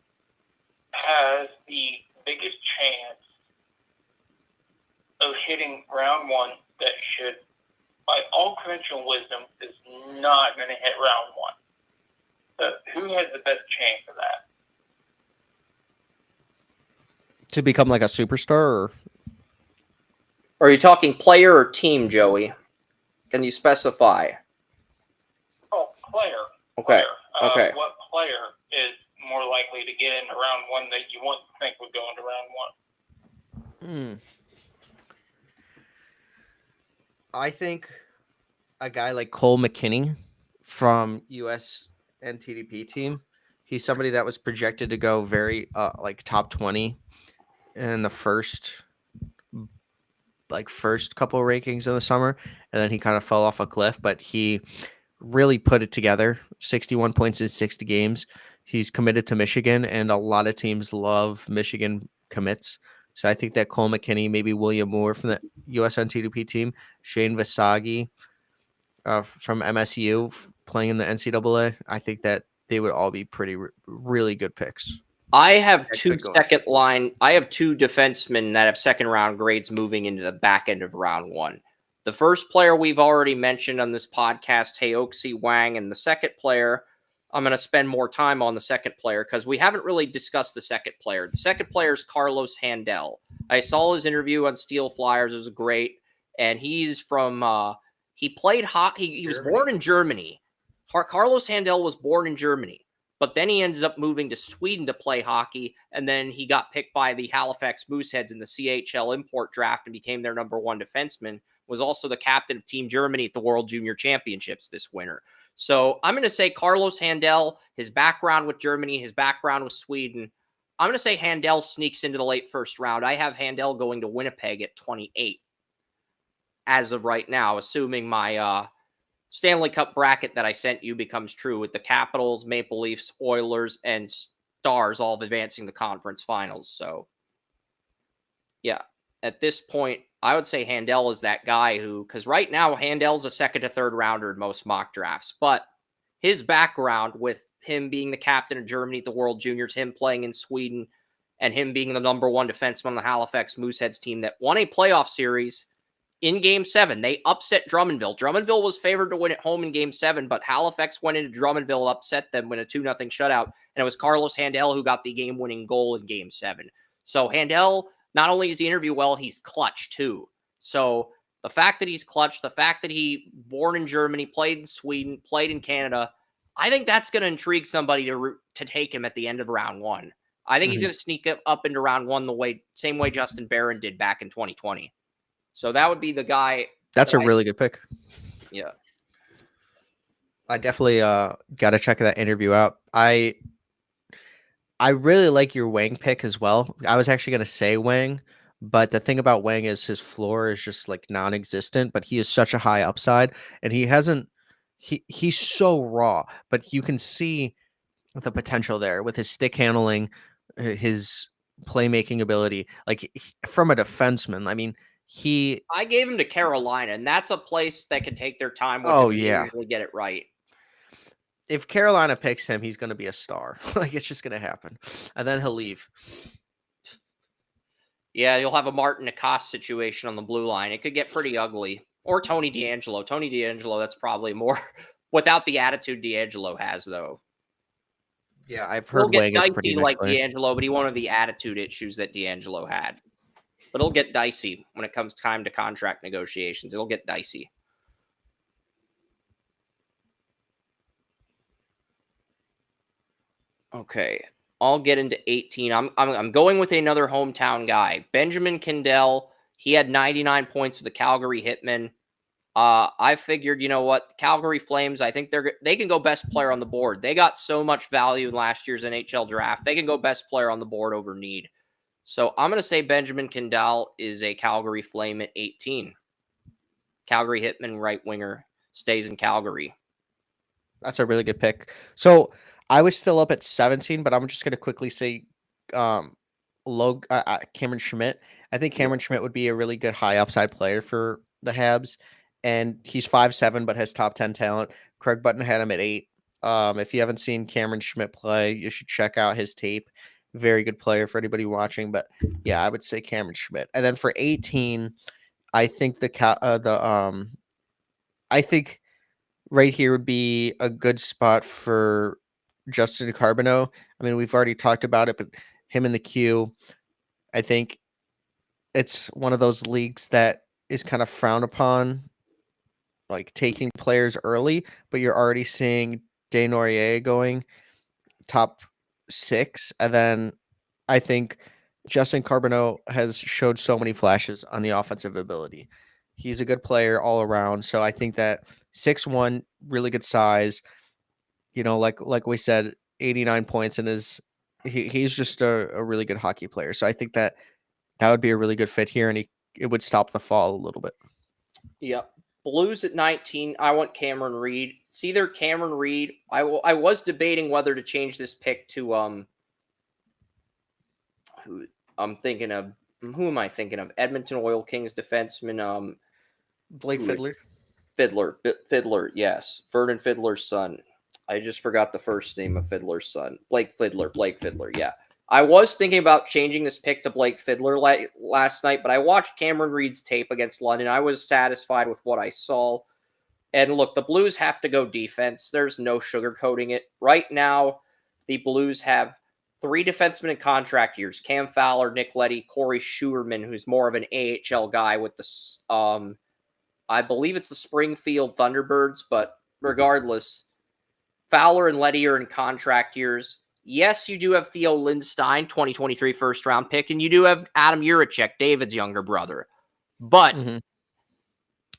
has the biggest chance of hitting round 1 that should, by all conventional wisdom, is not going to hit round 1? So who has the best chance of that? To become like a superstar? Or are you talking player or team, Joey? Can you specify? Oh, player. Okay. Player. Okay. What player is more likely to get into round 1 that you wouldn't think would go into round 1? I think a guy like Cole McKinney from US NTDP team. He's somebody that was projected to go very like top 20 in the first couple of rankings in the summer, and then he kind of fell off a cliff, but he really put it together. 61 points in 60 games. He's committed to Michigan, and a lot of teams love Michigan commits. So I think that Cole McKinney, maybe William Moore from the USNTDP team, Shane Visagi from MSU playing in the NCAA. I think that they would all be really good picks. I have That two could go second line. I have two defensemen that have second round grades moving into the back end of round one. The first player we've already mentioned on this podcast, Heoxi Wang, and the second player, I'm going to spend more time on the second player because we haven't really discussed the second player. The second player is Carlos Handel. I saw his interview on Steel Flyers. It was great. And he's from, he played hockey. He was born in Germany. Carlos Handel was born in Germany. But then he ended up moving to Sweden to play hockey, and then he got picked by the Halifax Mooseheads in the CHL import draft and became their number one defenseman, was also the captain of Team Germany at the World Junior Championships this winter. So I'm going to say Carlos Handel, his background with Germany, his background with Sweden. I'm going to say Handel sneaks into the late first round. I have Handel going to Winnipeg at 28 as of right now, assuming my Stanley Cup bracket that I sent you becomes true with the Capitals, Maple Leafs, Oilers, and Stars all advancing the conference finals. So, yeah, at this point, I would say Handel is that guy who, because right now, Handel's a second to third rounder in most mock drafts, but his background with him being the captain of Germany at the World Juniors, him playing in Sweden, and him being the number one defenseman on the Halifax Mooseheads team that won a playoff series in Game 7, they upset Drummondville. Drummondville was favored to win at home in Game 7, but Halifax went into Drummondville, upset them, in a 2-0 shutout, and it was Carlos Handel who got the game-winning goal in Game 7. So Handel, not only does he interview well, he's clutch too. So the fact that he's clutch, the fact that he born in Germany, played in Sweden, played in Canada, I think that's going to intrigue somebody to take him at the end of round one. I think he's going to sneak up into round one same way Justin Barron did back in 2020. So that would be the guy. That's a really good pick. Yeah. I definitely got to check that interview out. I really like your Wang pick as well. I was actually going to say Wang, but the thing about Wang is his floor is just like non-existent, but he is such a high upside, and he's so raw, but you can see the potential there with his stick handling, his playmaking ability, like from a defenseman. I mean, I gave him to Carolina, and that's a place that can take their time with him and usually get it right. If Carolina picks him, he's going to be a star. Like, it's just going to happen. And then he'll leave. Yeah, you'll have a Martin Acosta situation on the blue line. It could get pretty ugly. Or Tony DeAngelo. Tony DeAngelo, that's probably more without the attitude DeAngelo has, though. Yeah, I've heard Wang is pretty nice like DeAngelo, but he won't have the attitude issues that DeAngelo had. But it'll get dicey when it comes time to contract negotiations. It'll get dicey. Okay, I'll get into 18. I'm going with another hometown guy, Benjamin Kendall. He had 99 points with the Calgary Hitmen. I figured, you know what, Calgary Flames, I think they can go best player on the board. They got so much value in last year's NHL draft. They can go best player on the board over need. So I'm going to say Benjamin Kendall is a Calgary Flame at 18. Calgary Hitman right winger stays in Calgary. That's a really good pick. So I was still up at 17, but I'm just going to quickly say Cameron Schmidt. I think Cameron Schmidt would be a really good high upside player for the Habs. And he's 5'7", but has top 10 talent. Craig Button had him at 8. If you haven't seen Cameron Schmidt play, you should check out his tape. Very good player for anybody watching. But yeah, I would say Cameron Schmidt. And then for 18, I think I think right here would be a good spot for Justin Carbonneau. I mean, we've already talked about it, but him in the queue, I think it's one of those leagues that is kind of frowned upon, like taking players early, but you're already seeing Desnoyers going top 6. And then I think Justin Carbonneau has showed so many flashes on the offensive ability. He's a good player all around. So I think that 6'1", really good size, you know, like we said, 89 points, and he's just a really good hockey player. So I think that would be a really good fit here, and it would stop the fall a little bit. Yep. Blues at 19. I want Cameron Reed. It's either Cameron Reed. I was debating whether to change this pick to who I'm thinking of. Who am I thinking of? Edmonton Oil Kings defenseman. Blake Fiddler. Fiddler, yes. Vernon Fiddler's son. I just forgot the first name of Fiddler's son. Blake Fiddler, yeah. I was thinking about changing this pick to Blake Fiddler last night, but I watched Cameron Reed's tape against London. I was satisfied with what I saw. And look, the Blues have to go defense. There's no sugarcoating it. Right now, the Blues have 3 defensemen in contract years: Cam Fowler, Nick Leddy, Corey Schuerman, who's more of an AHL guy with the I believe it's the Springfield Thunderbirds, but regardless, Fowler and Leddy are in contract years. Yes, you do have Theo Lindstein, 2023 first-round pick, and you do have Adam Juracek, David's younger brother. But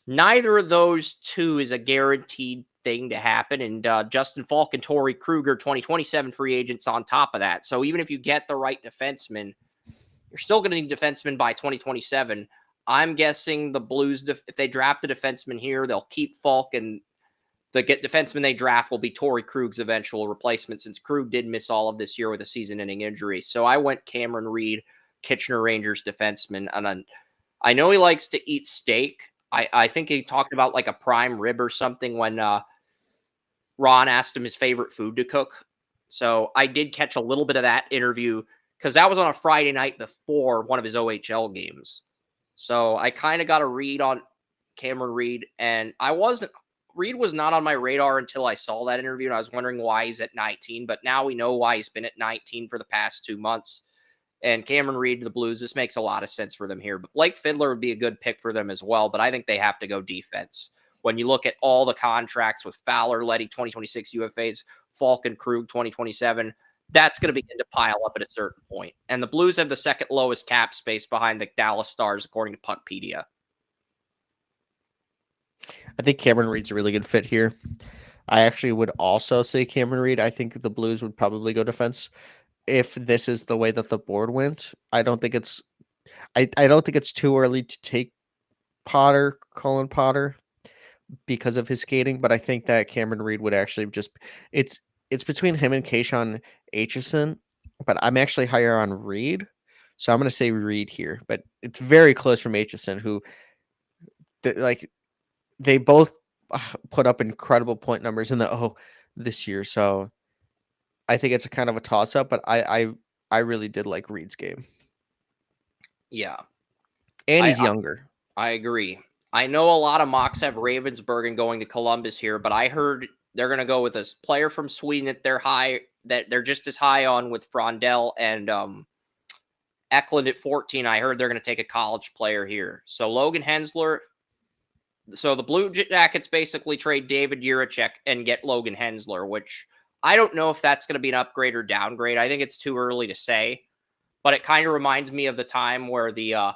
neither of those two is a guaranteed thing to happen, and Justin Falk and Torrey Kruger, 2027 free agents on top of that. So even if you get the right defenseman, you're still going to need defensemen by 2027. I'm guessing the Blues, if they draft a defenseman here, they'll keep Falk, and the defenseman they draft will be Torrey Krug's eventual replacement, since Krug did miss all of this year with a season-ending injury. So I went Cameron Reed, Kitchener Rangers defenseman, and I know he likes to eat steak. I think he talked about like a prime rib or something when Ron asked him his favorite food to cook. So I did catch a little bit of that interview, because that was on a Friday night before one of his OHL games. So I kind of got a read on Cameron Reed, and Reed was not on my radar until I saw that interview, and I was wondering why he's at 19, but now we know why he's been at 19 for the past 2 months. And Cameron Reed to the Blues, this makes a lot of sense for them here. But Blake Fiddler would be a good pick for them as well, but I think they have to go defense. When you look at all the contracts with Fowler, Leddy, 2026 UFAs, Falk and Krug, 2027, that's going to begin to pile up at a certain point. And the Blues have the second lowest cap space behind the Dallas Stars, according to Puckpedia. I think Cameron Reed's a really good fit here. I actually would also say Cameron Reed. I think the Blues would probably go defense if this is the way that the board went. I don't think it's too early to take Colin Potter, because of his skating, but I think that Cameron Reed would actually it's between him and Keishon Aitchison, but I'm actually higher on Reed, so I'm going to say Reed here. But it's very close from Aitchison, who they both put up incredible point numbers in this year, so I think it's a kind of a toss up. But I really did like Reed's game. Yeah, and he's younger. I agree. I know a lot of mocks have Ravensburgen going to Columbus here, but I heard they're going to go with a player from Sweden that they're just as high on with Frondell and Eklund at 14. I heard they're going to take a college player here. So Logan Hensler. So the Blue Jackets basically trade David Juracek and get Logan Hensler, which I don't know if that's going to be an upgrade or downgrade. I think it's too early to say, but it kind of reminds me of the time where the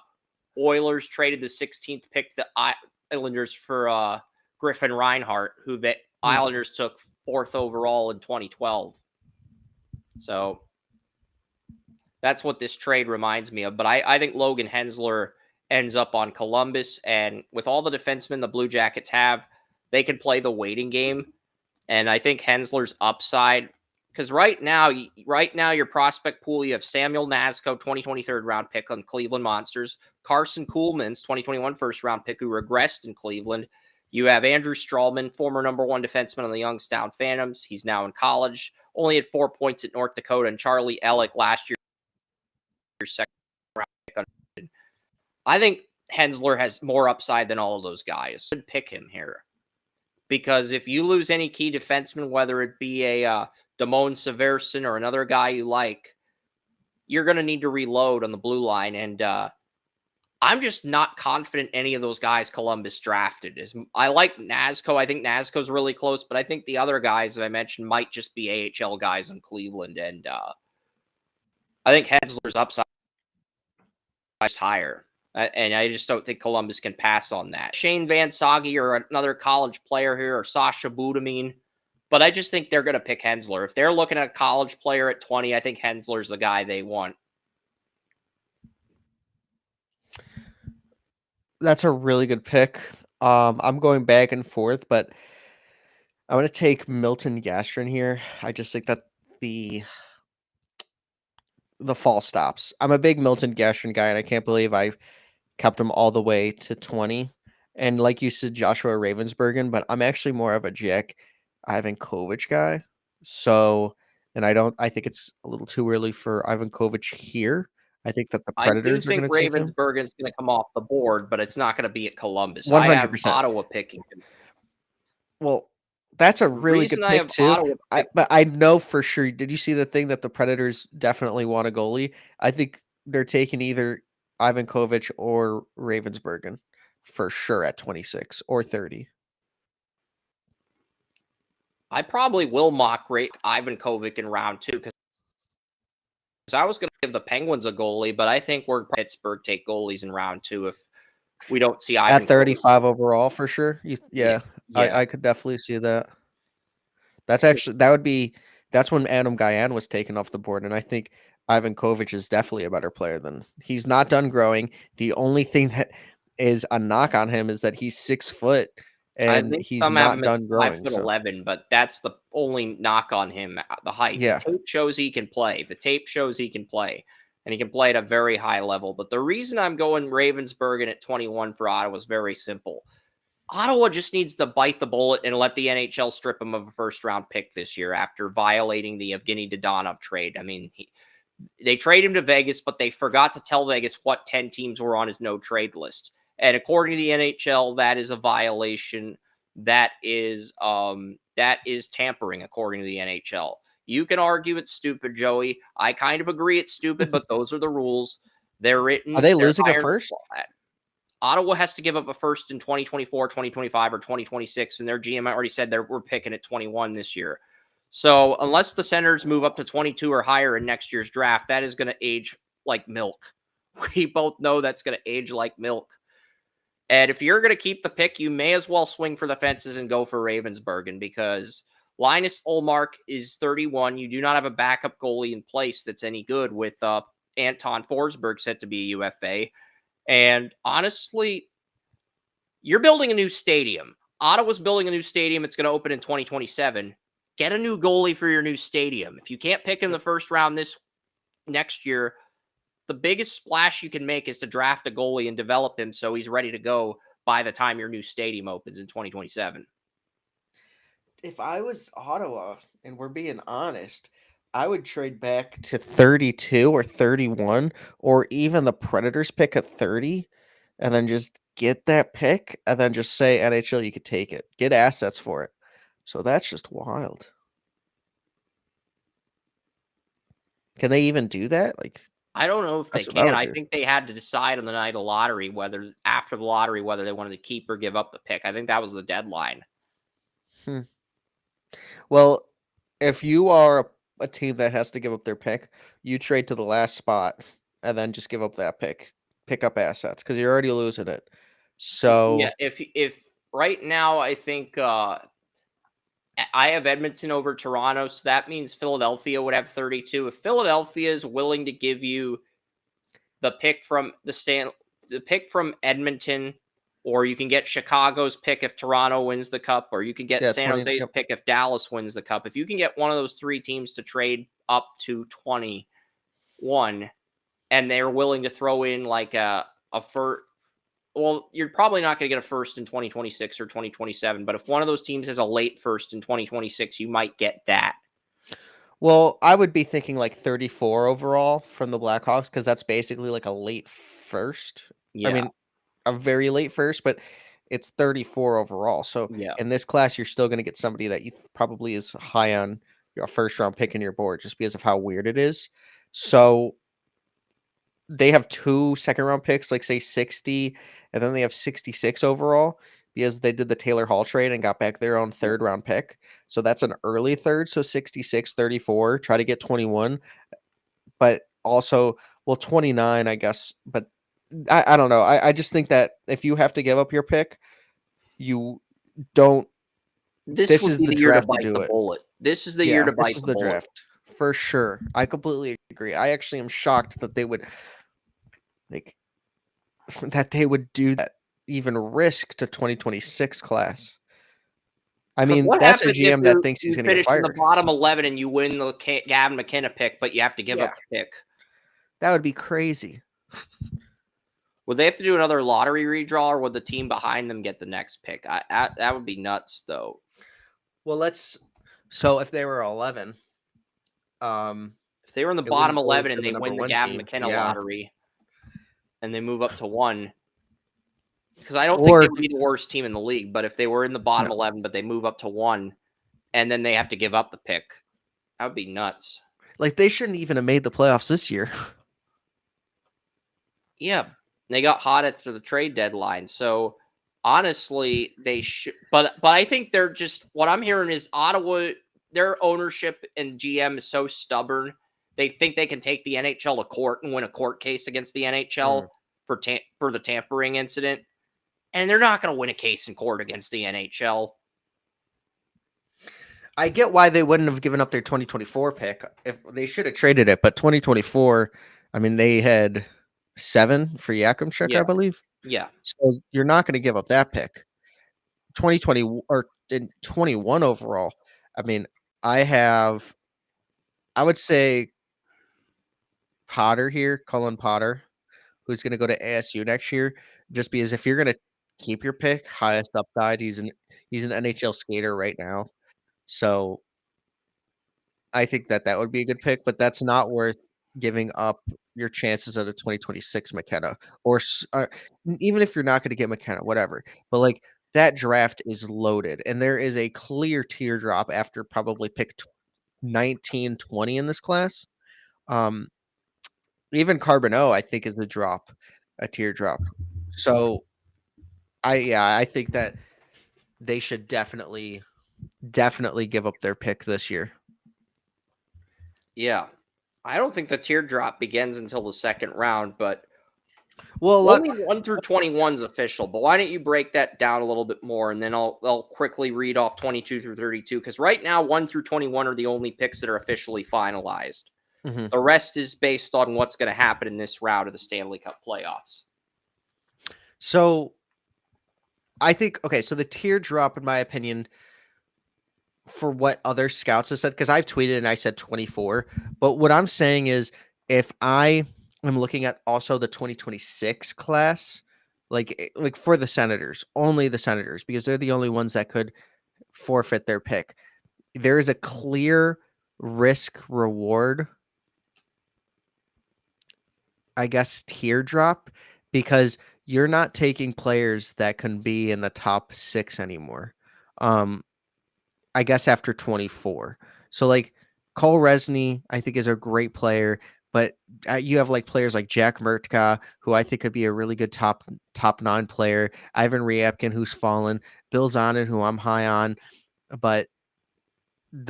Oilers traded the 16th pick to the Islanders for Griffin Reinhart, who the Islanders took 4th overall in 2012. So that's what this trade reminds me of. But I think Logan Hensler ends up on Columbus, and with all the defensemen the Blue Jackets have, they can play the waiting game. And I think Hensler's upside, because right now your prospect pool, you have Samuel Nazco, 2023 round pick on Cleveland Monsters, Carson Kuhlman's 2021 first round pick who regressed in Cleveland. You have Andrew Strahlman, former number 1 defenseman on the Youngstown Phantoms. He's now in college, only had 4 points at North Dakota, and Charlie Ellick last year, second round pick. I think Hensler has more upside than all of those guys. I'd pick him here, because if you lose any key defenseman, whether it be a Damon Severson or another guy you like, you're going to need to reload on the blue line. And I'm just not confident any of those guys Columbus drafted. I like Nazco. I think Nazco's really close, but I think the other guys that I mentioned might just be AHL guys in Cleveland. And I think Hensler's upside is higher. And I just don't think Columbus can pass on that. Shane Van Sage or another college player here, or Sasha Budamine. But I just think they're going to pick Hensler. If they're looking at a college player at 20, I think Hensler's the guy they want. That's a really good pick. I'm going back and forth, but I'm going to take Milton Gastrin here. I just think that the fall stops. I'm a big Milton Gastrin guy, and I can't believe I kept him all the way to 20. And like you said, Joshua Ravensbergen, but I'm actually more of a Jack Ivankovic guy. So, and I think it's a little too early for Ivankovic here. I think that the I do Predators are think going to take him. Ravensburgen's going to come off the board, but it's not going to be at Columbus. I have 100%. Ottawa picking him. Well, that's a The really reason good I pick have too. Ottawa But I know for sure. Did you see the thing that the Predators definitely want a goalie? I think they're taking either Ivankovic or Ravensbergen for sure at 26 or 30. I probably will mock rate Ivankovic in round 2 because I was going to give the Penguins a goalie, but I think we're Pittsburgh take goalies in round 2 if we don't see At Ivankovic. 35 overall for sure. Yeah. I could definitely see that. That's when Adam Guyan was taken off the board, and I think Ivankovic is definitely a better player than he's not done growing. The only thing that is a knock on him is that he's 6 foot I and think he's some have not him done at growing. So 5'11", but that's the only knock on him, the height. yeah, The tape shows he can play. The tape shows he can play, and he can play at a very high level. But the reason I'm going Ravensburgen at 21 for Ottawa is very simple. Ottawa just needs to bite the bullet and let the NHL strip him of a first-round pick this year after violating the Evgeny Dodonov trade. I mean, they trade him to Vegas, but they forgot to tell Vegas what 10 teams were on his no-trade list. And according to the NHL, that is a violation. That is tampering, according to the NHL. You can argue it's stupid, Joey. I kind of agree it's stupid, but those are the rules. They're written. are they they're losing a iron first? Ottawa has to give up a first in 2024, 2025, or 2026, and their GM already said we're picking at 21 this year. So unless the Senators move up to 22 or higher in next year's draft, that is going to age like milk. We both know that's going to age like milk. And if you're going to keep the pick, you may as well swing for the fences and go for Ravensbergen because Linus Ullmark is 31. You do not have a backup goalie in place that's any good with Anton Forsberg set to be a UFA. And honestly, you're building a new stadium. Ottawa's building a new stadium. It's going to open in 2027. Get a new goalie for your new stadium. If you can't pick in the first round next year, the biggest splash you can make is to draft a goalie and develop him so he's ready to go by the time your new stadium opens in 2027. If I was Ottawa, and we're being honest, I would trade back to 32 or 31, or even the Predators pick at 30, and then just get that pick, and then just say, NHL, you could take it. Get assets for it. So that's just wild. Can they even do that? Like, I don't know if they That's what I can. would I do. think they had to decide on the night of lottery whether they wanted to keep or give up the pick. I think that was the deadline. well, if you are a team that has to give up their pick, you trade to the last spot and then just give up that pick. Pick up assets because you're already losing it. So Yeah, if right now I think I have Edmonton over Toronto, so that means Philadelphia would have 32. If Philadelphia is willing to give you the pick from the pick from Edmonton, or you can get Chicago's pick if Toronto wins the cup, or you can get San 20, Jose's yep. pick if Dallas wins the cup. If you can get one of those 3 teams to trade up to 21 and they're willing to throw in like a first, well, you're probably not going to get a first in 2026 or 2027, but if one of those teams has a late first in 2026, you might get that. Well, I would be thinking like 34 overall from the Blackhawks because that's basically like a late first. Yeah. I mean, a very late first, but it's 34 overall. So Yeah. in this class, you're still going to get somebody that you probably is high on your first round pick in your board just because of how weird it is. So they have 2 second round picks, like say 60, and then they have 66 overall because they did the Taylor Hall trade and got back their own 3rd round pick. So that's an early third. So 66, 34, try to get 21, but also, well, 29, I guess. But I don't know. I just think that if you have to give up your pick, you don't. This would is be the the year to draft to bite do the it. bullet. This is the year to bite This is the the bullet. draft for sure. I completely agree. I actually am shocked that they would do that, even risk to 2026 class. I mean, What that's a happens if GM that thinks he's you going to get finish in the fired. bottom 11 and you win the Gavin McKenna pick, but you have to give up the pick? That would be crazy. Would they have to do another lottery redraw, or would the team behind them get the next pick? That would be nuts, though. Well, so if they were 11, if they were in the it bottom wouldn't go 11 to and the they number win the 1 Gavin team. McKenna Yeah. lottery, and they move up to 1, because I don't think Or they would be the worst team in the league. But if they were in the bottom No. 11, but they move up to 1, and then they have to give up the pick, that would be nuts. like they shouldn't even have made the playoffs this year. Yeah, they got hot after the trade deadline. So honestly, they should. But I think they're just, what I'm hearing is Ottawa, their ownership and GM is so stubborn. They think they can take the NHL to court and win a court case against the NHL for the tampering incident, and they're not going to win a case in court against the NHL. I get why they wouldn't have given up their 2024 pick. If they should have traded it, but 2024, I mean, they had 7 for Yakimchuk, Yeah. I believe. Yeah. So you're not going to give up that pick. 2020 or in 21 overall. I mean, I would say Cullen Potter, who's going to go to ASU next year, just because if you're going to keep your pick, highest upside, he's an NHL skater right now. So I think that would be a good pick, but that's not worth giving up your chances at a 2026 McKenna, or even if you're not going to get McKenna, whatever. But like that draft is loaded, and there is a clear teardrop after probably pick 19, 20 in this class. Even Carbonneau, I think, is a teardrop. So I think that they should definitely give up their pick this year. Yeah. I don't think the teardrop begins until the second round, but Well, only 1 through 21 is official. But why don't you break that down a little bit more, and then I'll quickly read off 22 through 32, because right now 1 through 21 are the only picks that are officially finalized. Mm-hmm. The rest is based on what's going to happen in this round of the Stanley Cup playoffs. So I think, okay, so the teardrop, in my opinion, for what other scouts have said, because I've tweeted and I said 24, but what I'm saying is if I am looking at also the 2026 class, like for the Senators, only the Senators, because they're the only ones that could forfeit their pick, there is a clear risk reward, I guess, teardrop, because you're not taking players that can be in the top 6 anymore. I guess after 24. So like Cole Resny, I think, is a great player, but you have like players like Jack Murtka, who I think could be a really good top 9 player. Ivan Ryabkin, who's fallen. Bill Zonin, who I'm high on, but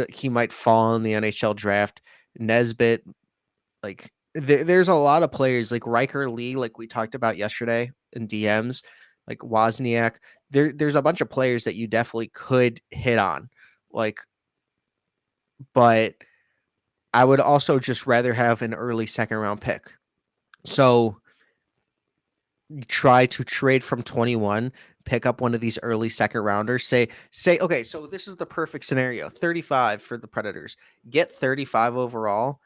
he might fall in the NHL draft. Nesbitt, like there's a lot of players like Riker Lee, like we talked about yesterday in DMs, like Wozniak. There's a bunch of players that you definitely could hit on. Like, but I would also just rather have an early second round pick. So try to trade from 21, pick up one of these early second rounders. Say, okay, so this is the perfect scenario. 35 for the Predators. Get 35 overall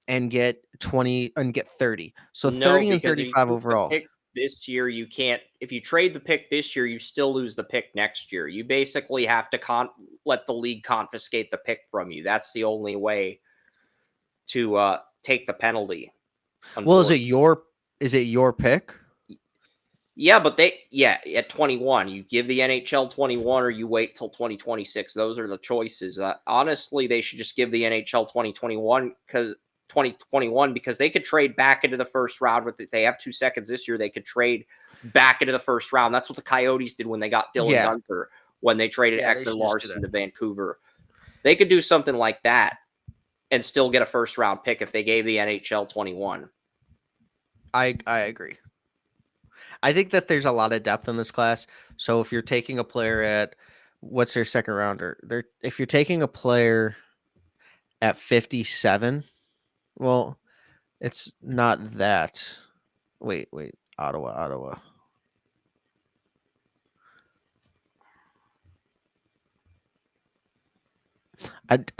and get 20 and get 30. So 30 and 35 overall. This year, you can't. If you trade the pick this year, you still lose the pick next year. You basically have to let the league confiscate the pick from you. That's the only way to take the penalty. Well, is it your pick? Yeah, but at 21, you give the NHL 21, or you wait till 2026. Those are the choices. Honestly, they should just give the NHL 2021 because they could trade back into the first round with it. They have 2 seconds this year. They could trade back into the first round. That's what the Coyotes did when they got Dylan Gunther, when they traded Hector Larson to Vancouver. They could do something like that and still get a first round pick if they gave the NHL 21. I agree. I think that there's a lot of depth in this class. So if you're taking a player at what's their second rounder? If you're taking a player at 57, well, it's not that. Wait, Ottawa.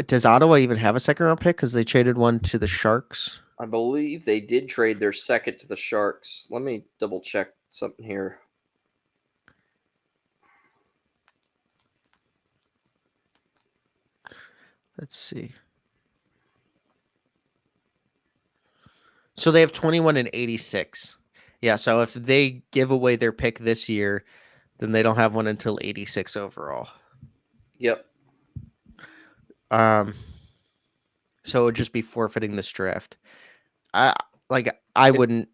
Does Ottawa even have a second round pick? Because they traded one to the Sharks. I believe they did trade their second to the Sharks. Let me double check something here. Let's see. So they have 21 and 86. Yeah, so if they give away their pick this year, then they don't have one until 86 overall. Yep. So it would just be forfeiting this draft. I wouldn't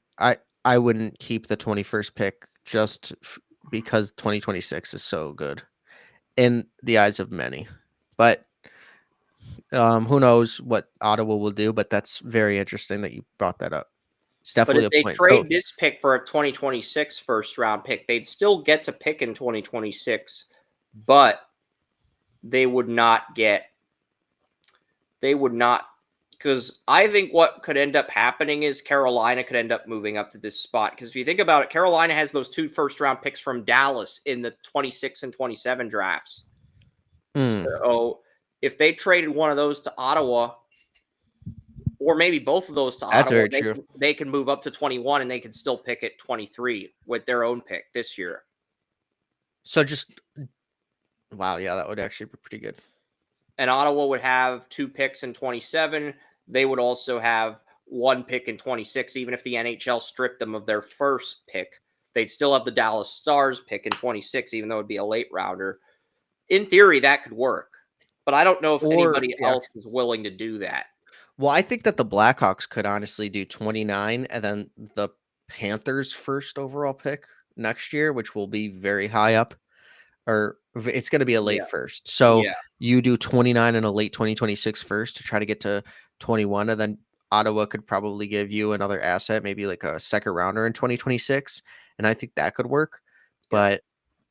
keep the 21st pick just because 2026 is so good in the eyes of many. But who knows what Ottawa will do, but that's very interesting that you brought that up. It's But definitely if they a point. trade this pick for a 2026 first round pick, they'd still get to pick in 2026, but they would not, because I think what could end up happening is Carolina could end up moving up to this spot. Because if you think about it, Carolina has those 2 first round picks from Dallas in the 26 and 27 drafts. So if they traded one of those to Ottawa, or maybe both of those to That's Ottawa, very true. they can move up to 21 and they can still pick at 23 with their own pick this year. So wow, yeah, that would actually be pretty good. And Ottawa would have 2 picks in 27. They would also have 1 pick in 26. Even if the NHL stripped them of their first pick, they'd still have the Dallas Stars pick in 26, even though it'd be a late rounder. In theory, that could work. But I don't know if anybody else is willing to do that. Well, I think that the Blackhawks could honestly do 29 and then the Panthers' first overall pick next year, which will be very high up. Or it's going to be a late first. So you do 29 and a late 2026 first to try to get to 21. And then Ottawa could probably give you another asset, maybe like a second rounder in 2026. And I think that could work. But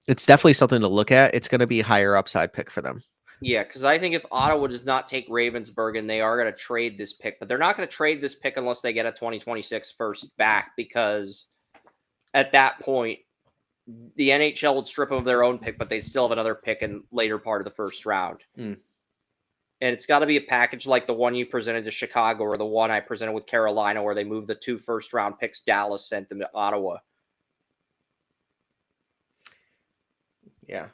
it's definitely something to look at. It's going to be a higher upside pick for them. Yeah, because I think if Ottawa does not take Ravensburg, they are going to trade this pick. But they're not going to trade this pick unless they get a 2026 first back, because at that point, the NHL would strip them of their own pick, but they still have another pick in later part of the first round. And it's got to be a package like the one you presented to Chicago or the one I presented with Carolina, where they moved the 2 first round picks Dallas sent them to Ottawa. Yeah.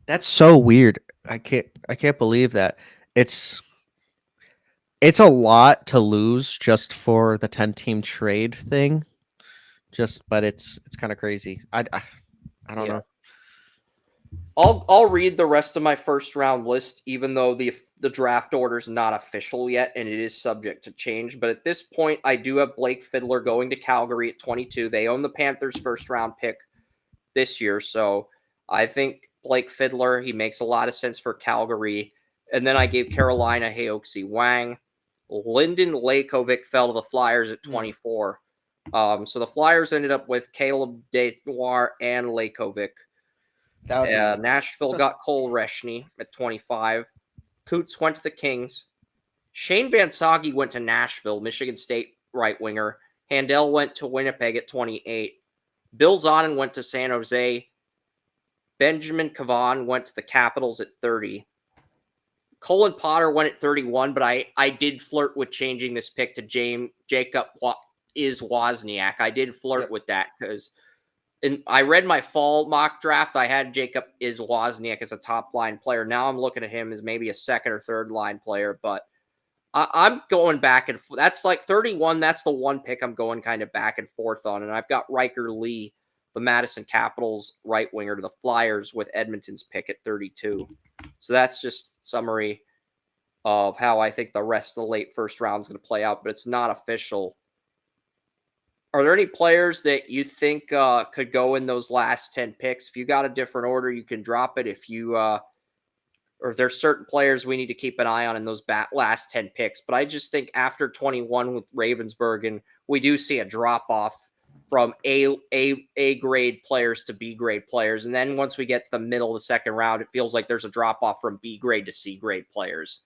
That's so weird. I can't believe that. It's a lot to lose just for the 10-team trade thing. But it's kind of crazy. I don't know. I'll read the rest of my first round list, even though the draft order is not official yet and it is subject to change. But at this point, I do have Blake Fiddler going to Calgary at 22. They own the Panthers' first round pick this year, so I think Blake Fiddler, he makes a lot of sense for Calgary. And then I gave Carolina Heoxie Wang. Lyndon Lakovic fell to the Flyers at 24. So the Flyers ended up with Caleb Desnoyers and Lakovic. Nashville got Cole Reshney at 25. Coots went to the Kings. Shane Van Sage went to Nashville, Michigan State right winger. Handel went to Winnipeg at 28. Bill Zonin went to San Jose. Benjamin Cavan went to the Capitals at 30. Colin Potter went at 31, but I did flirt with changing this pick to Jacob Wozniak. I did flirt with that because I read my fall mock draft. I had Jacob Wozniak as a top line player. Now I'm looking at him as maybe a second or third line player, but I'm going back and forth. That's like 31. That's the one pick I'm going kind of back and forth on. And I've got Riker Lee, the Madison Capitals right winger, to the Flyers with Edmonton's pick at 32. So that's just summary of how I think the rest of the late first round is going to play out, but it's not official. Are there any players that you think could go in those last 10 picks? If you got a different order, you can drop it. If you or if there's certain players we need to keep an eye on in those last 10 picks. But I just think after 21 with Ravensburg, we do see a drop off from A grade players to B grade players. And then once we get to the middle of the second round, it feels like there's a drop off from B grade to C grade players.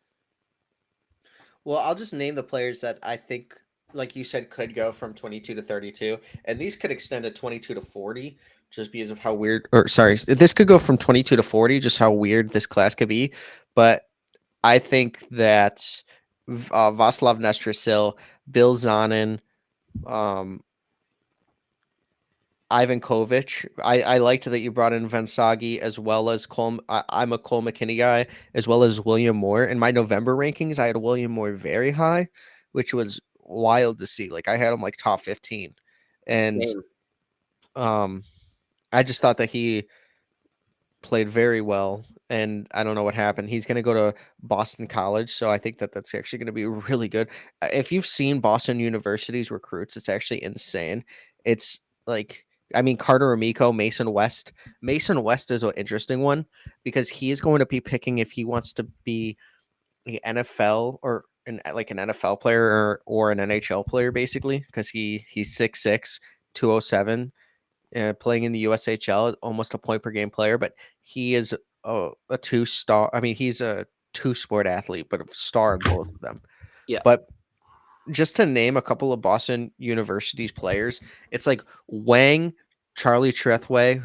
Well, I'll just name the players that I think, like you said, could go from 22 to 32. And these could extend to 22 to 40 just because of how weird, or sorry, this could go from 22 to 40, just how weird this class could be. But I think that Václav Nestrasil, Bill Zonin, Ivan Kovic. I liked that you brought in Vensagi as well as Cole. I'm a Cole McKinney guy, as well as William Moore. In my November rankings, I had William Moore very high, which was wild to see. Like I had him like top 15. And Same. I just thought that he played very well, and I don't know what happened. He's going to go to Boston College, so I think that that's actually going to be really good. If you've seen Boston University's recruits, it's actually insane. It's like, I mean, Carter Amico, Mason West. Mason West is an interesting one because he is going to be picking if he wants to be an NFL or like an NFL player or an NHL player, basically, because he's 6'6", 207. Playing in the USHL, almost a point per game player, but he is a two-star. I mean, he's a two-sport athlete, but a star in both of them. Yeah. But just to name a couple of Boston University's players, it's like Wang, Charlie Trethway,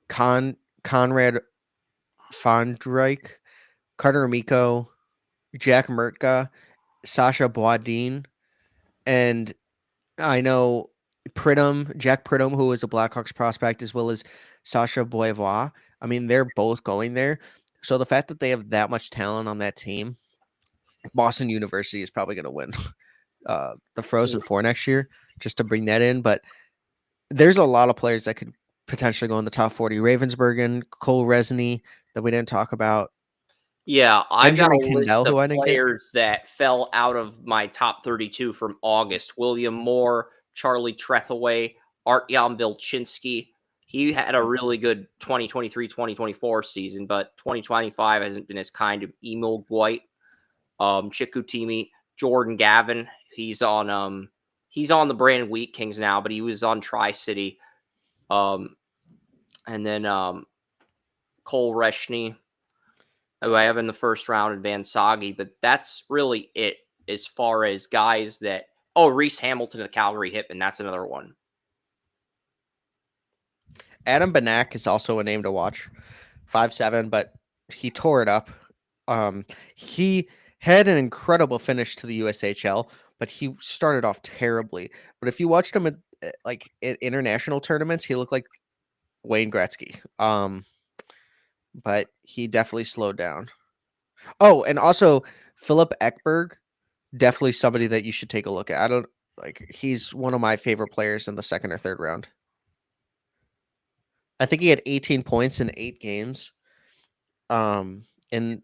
Conrad Fondrike, Carter Amico, Jack Mertka, Sasha Boisdin, and I know Jack Pridham, who is a Blackhawks prospect, as well as Sasha Boivois. I mean, they're both going there. So the fact that they have that much talent on that team, Boston University is probably going to win the Frozen Four next year, just to bring that in. But there's a lot of players that could potentially go in the top 40. Ravensburgen, Cole Resney, that we didn't talk about. Yeah, I've got a Benjamin list Kindell, of who I didn't get. players that fell out of my top 32 from August. William Moore, Charlie Trethaway, Artyom Vilchinsky. He had a really good 2023-2024 season, but 2025 hasn't been as kind of Emil Dwight, Chicoutimi, Jordan Gavin. He's on the Brandon Wheat Kings now, but he was on Tri-City. And then Cole Reshney, who I have in the first round, and Van Sagi, but that's really it as far as guys that. Oh, Reese Hamilton of the Calgary Hitmen, that's another one. Adam Banak is also a name to watch. 5'7", but he tore it up. He had an incredible finish to the USHL, but he started off terribly. But if you watched him at international tournaments, he looked like Wayne Gretzky. But he definitely slowed down. Oh, and also Philip Ekberg, definitely somebody that you should take a look at. He's one of my favorite players in the second or third round. I think he had 18 points in 8 games. And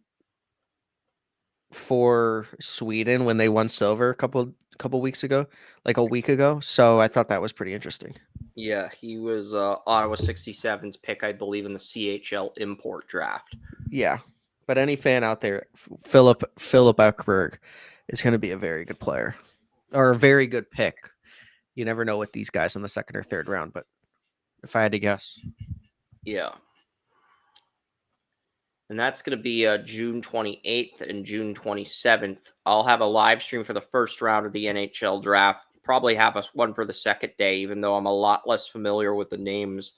for Sweden when they won silver a couple weeks ago, like a week ago. So I thought that was pretty interesting. Yeah, he was Ottawa 67's pick, I believe, in the CHL import draft. Yeah, but any fan out there, Philip Ekberg is going to be a very good player or a very good pick. You never know with these guys in the second or third round, but if I had to guess. Yeah. And that's going to be June 28th and June 27th. I'll have a live stream for the first round of the NHL draft. Probably have one for the second day, even though I'm a lot less familiar with the names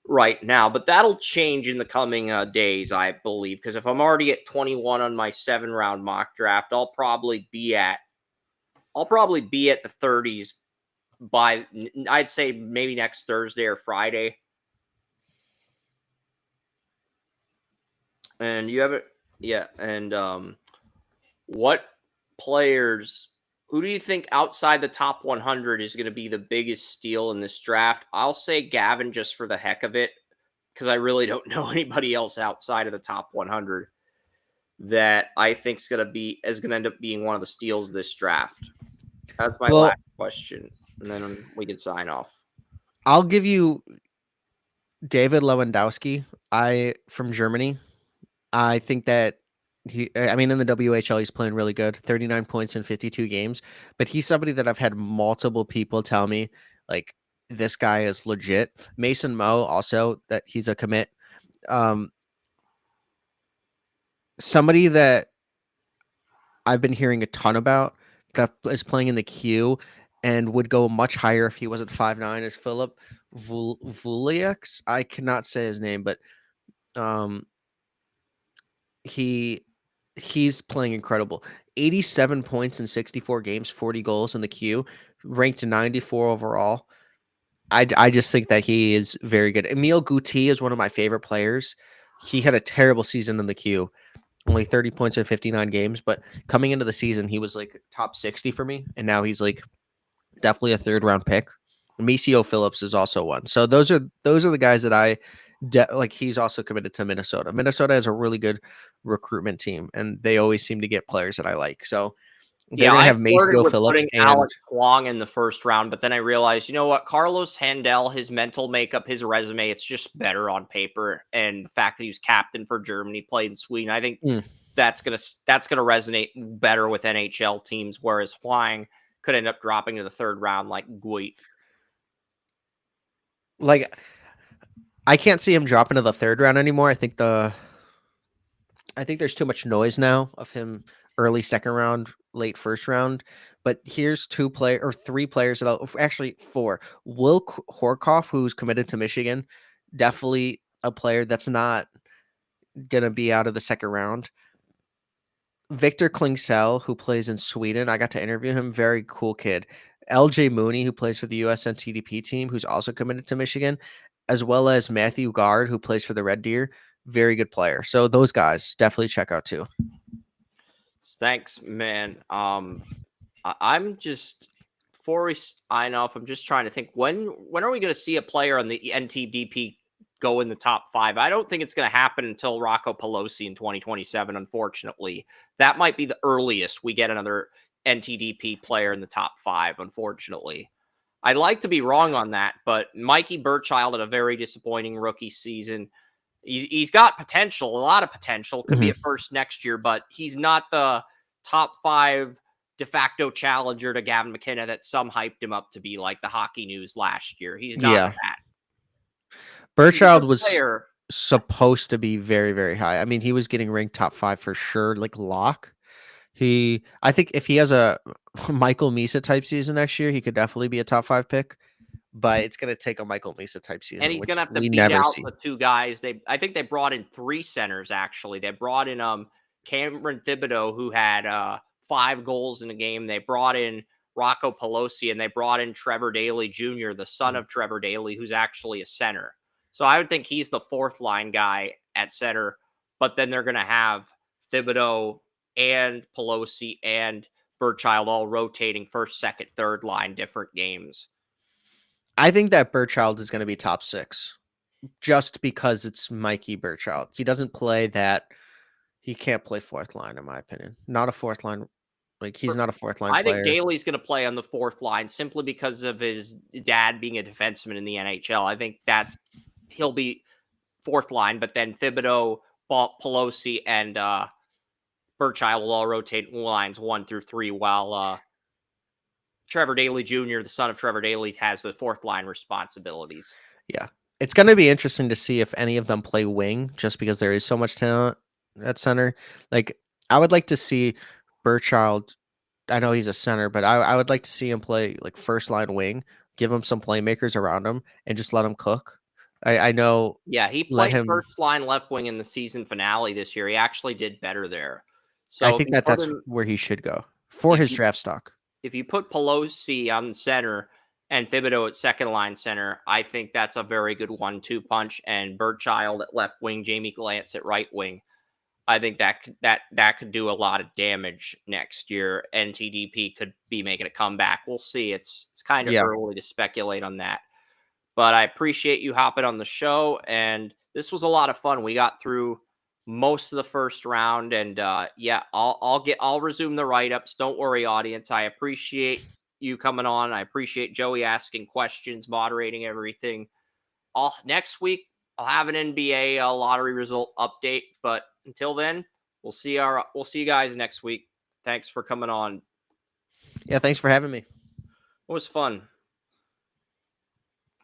right now. But that'll change in the coming days, I believe. Because if I'm already at 21 on my 7-round mock draft, I'll probably be at the 30s by, I'd say, maybe next Thursday or Friday. And you have it, yeah. And what players? Who do you think outside the top 100 is going to be the biggest steal in this draft? I'll say Gavin just for the heck of it, because I really don't know anybody else outside of the top 100 that I think is going to end up being one of the steals this draft. That's my last question, and then we can sign off. I'll give you David Lewandowski. From Germany. I think that in the WHL, he's playing really good, 39 points in 52 games, but he's somebody that I've had multiple people tell me, like, this guy is legit. Mason Moe, also, that he's a commit. Somebody that I've been hearing a ton about that is playing in the queue and would go much higher if he wasn't 5'9" is Philip Vuliaks. I cannot say his name, but he's playing incredible. 87 points in 64 games, 40 goals in the queue, ranked 94 overall. I just think that he is very good. Emile Gouti is one of my favorite players. He had a terrible season in the queue, only 30 points in 59 games, but coming into the season, he was like top 60 for me, and now he's like definitely a third round pick. Maceo Phillips is also one. So those are the guys that I like. He's also committed to Minnesota. Minnesota has a really good recruitment team, and they always seem to get players that I like. So they're gonna I have flirted Maceo with Phillips putting and Alex Kwong in the first round, but then I realized, you know what, Carlos Handel, his mental makeup, his resume, it's just better on paper, and the fact that he was captain for Germany, played in Sweden, I think that's gonna resonate better with NHL teams. Whereas Hwang could end up dropping to the third round, like Guit. like I can't see him dropping to the third round anymore. I think there's too much noise now of him early second round, late first round. But here's three players that actually four. Will Horkoff, who's committed to Michigan, definitely a player that's not gonna be out of the second round. Victor Klingsell, who plays in Sweden, I got to interview him. Very cool kid. LJ Mooney, who plays for the USN TDP team, who's also committed to Michigan, as well as Matthew Gard, who plays for the Red Deer. Very good player. So those guys definitely check out too. Thanks, man. I'm just before we sign off, I'm just trying to think when are we going to see a player on the NTDP go in the top 5? I don't think it's going to happen until Rocco Pelosi in 2027. Unfortunately, that might be the earliest we get another NTDP player in the top 5. Unfortunately, I'd like to be wrong on that, but Mikey Burchild had a very disappointing rookie season. He's got potential, a lot of potential. Could be a first next year, but he's not the top 5 de facto challenger to Gavin McKenna that some hyped him up to be, like the Hockey News last year. He's not that. Burchild was supposed to be very, very high. I mean, he was getting ranked top 5 for sure, like lock. I think if he has a Michael Misa type season next year, he could definitely be a top 5 pick. But it's going to take a Michael Misa type season, and he's going to have to beat out the 2 guys. I think they brought in 3 centers. Actually, they brought in Cameron Thibodeau, who had 5 goals in a game. They brought in Rocco Pelosi, and they brought in Trevor Daley Jr., the son of Trevor Daley, who's actually a center. So I would think he's the 4th line guy at center. But then they're going to have Thibodeau and Pelosi and Burchild all rotating first, second, third line, different games. I think that Burchild is going to be top 6 just because it's Mikey Burchild. He doesn't play that. He can't play 4th line, in my opinion. Not a 4th line. Like, he's not a 4th line player. I think Daley's going to play on the 4th line simply because of his dad being a defenseman in the NHL. I think that he'll be 4th line, but then Thibodeau, Pelosi, and Burchild will all rotate lines 1 through 3, while Trevor Daley Jr., the son of Trevor Daley, has the 4th line responsibilities. Yeah. It's going to be interesting to see if any of them play wing, just because there is so much talent at center. Like, I would like to see Burchild. I know he's a center, but I would like to see him play like first line wing, give him some playmakers around him, and just let him cook. I know. Yeah, he played first line left wing in the season finale this year. He actually did better there. So I think that's where he should go for his draft stock. If you put Pelosi on the center and Thibodeau at second line center, I think that's a very good 1-2 punch. And Burchild at left wing, Jamie Glantz at right wing. I think that could do a lot of damage next year. NTDP could be making a comeback. We'll see. It's kind of early to speculate on that. But I appreciate you hopping on the show, and this was a lot of fun. We got through most of the first round, and I'll resume the write-ups. Don't worry, audience. I appreciate you coming on. I appreciate Joey asking questions, moderating everything. Next week I'll have an NBA lottery result update, but until then, we'll see you guys next week. Thanks for coming on. Yeah, thanks for having me. It was fun.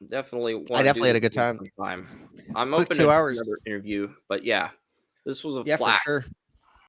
I definitely had a good time. I'm open 2 hours to another interview, but yeah, this was a for sure.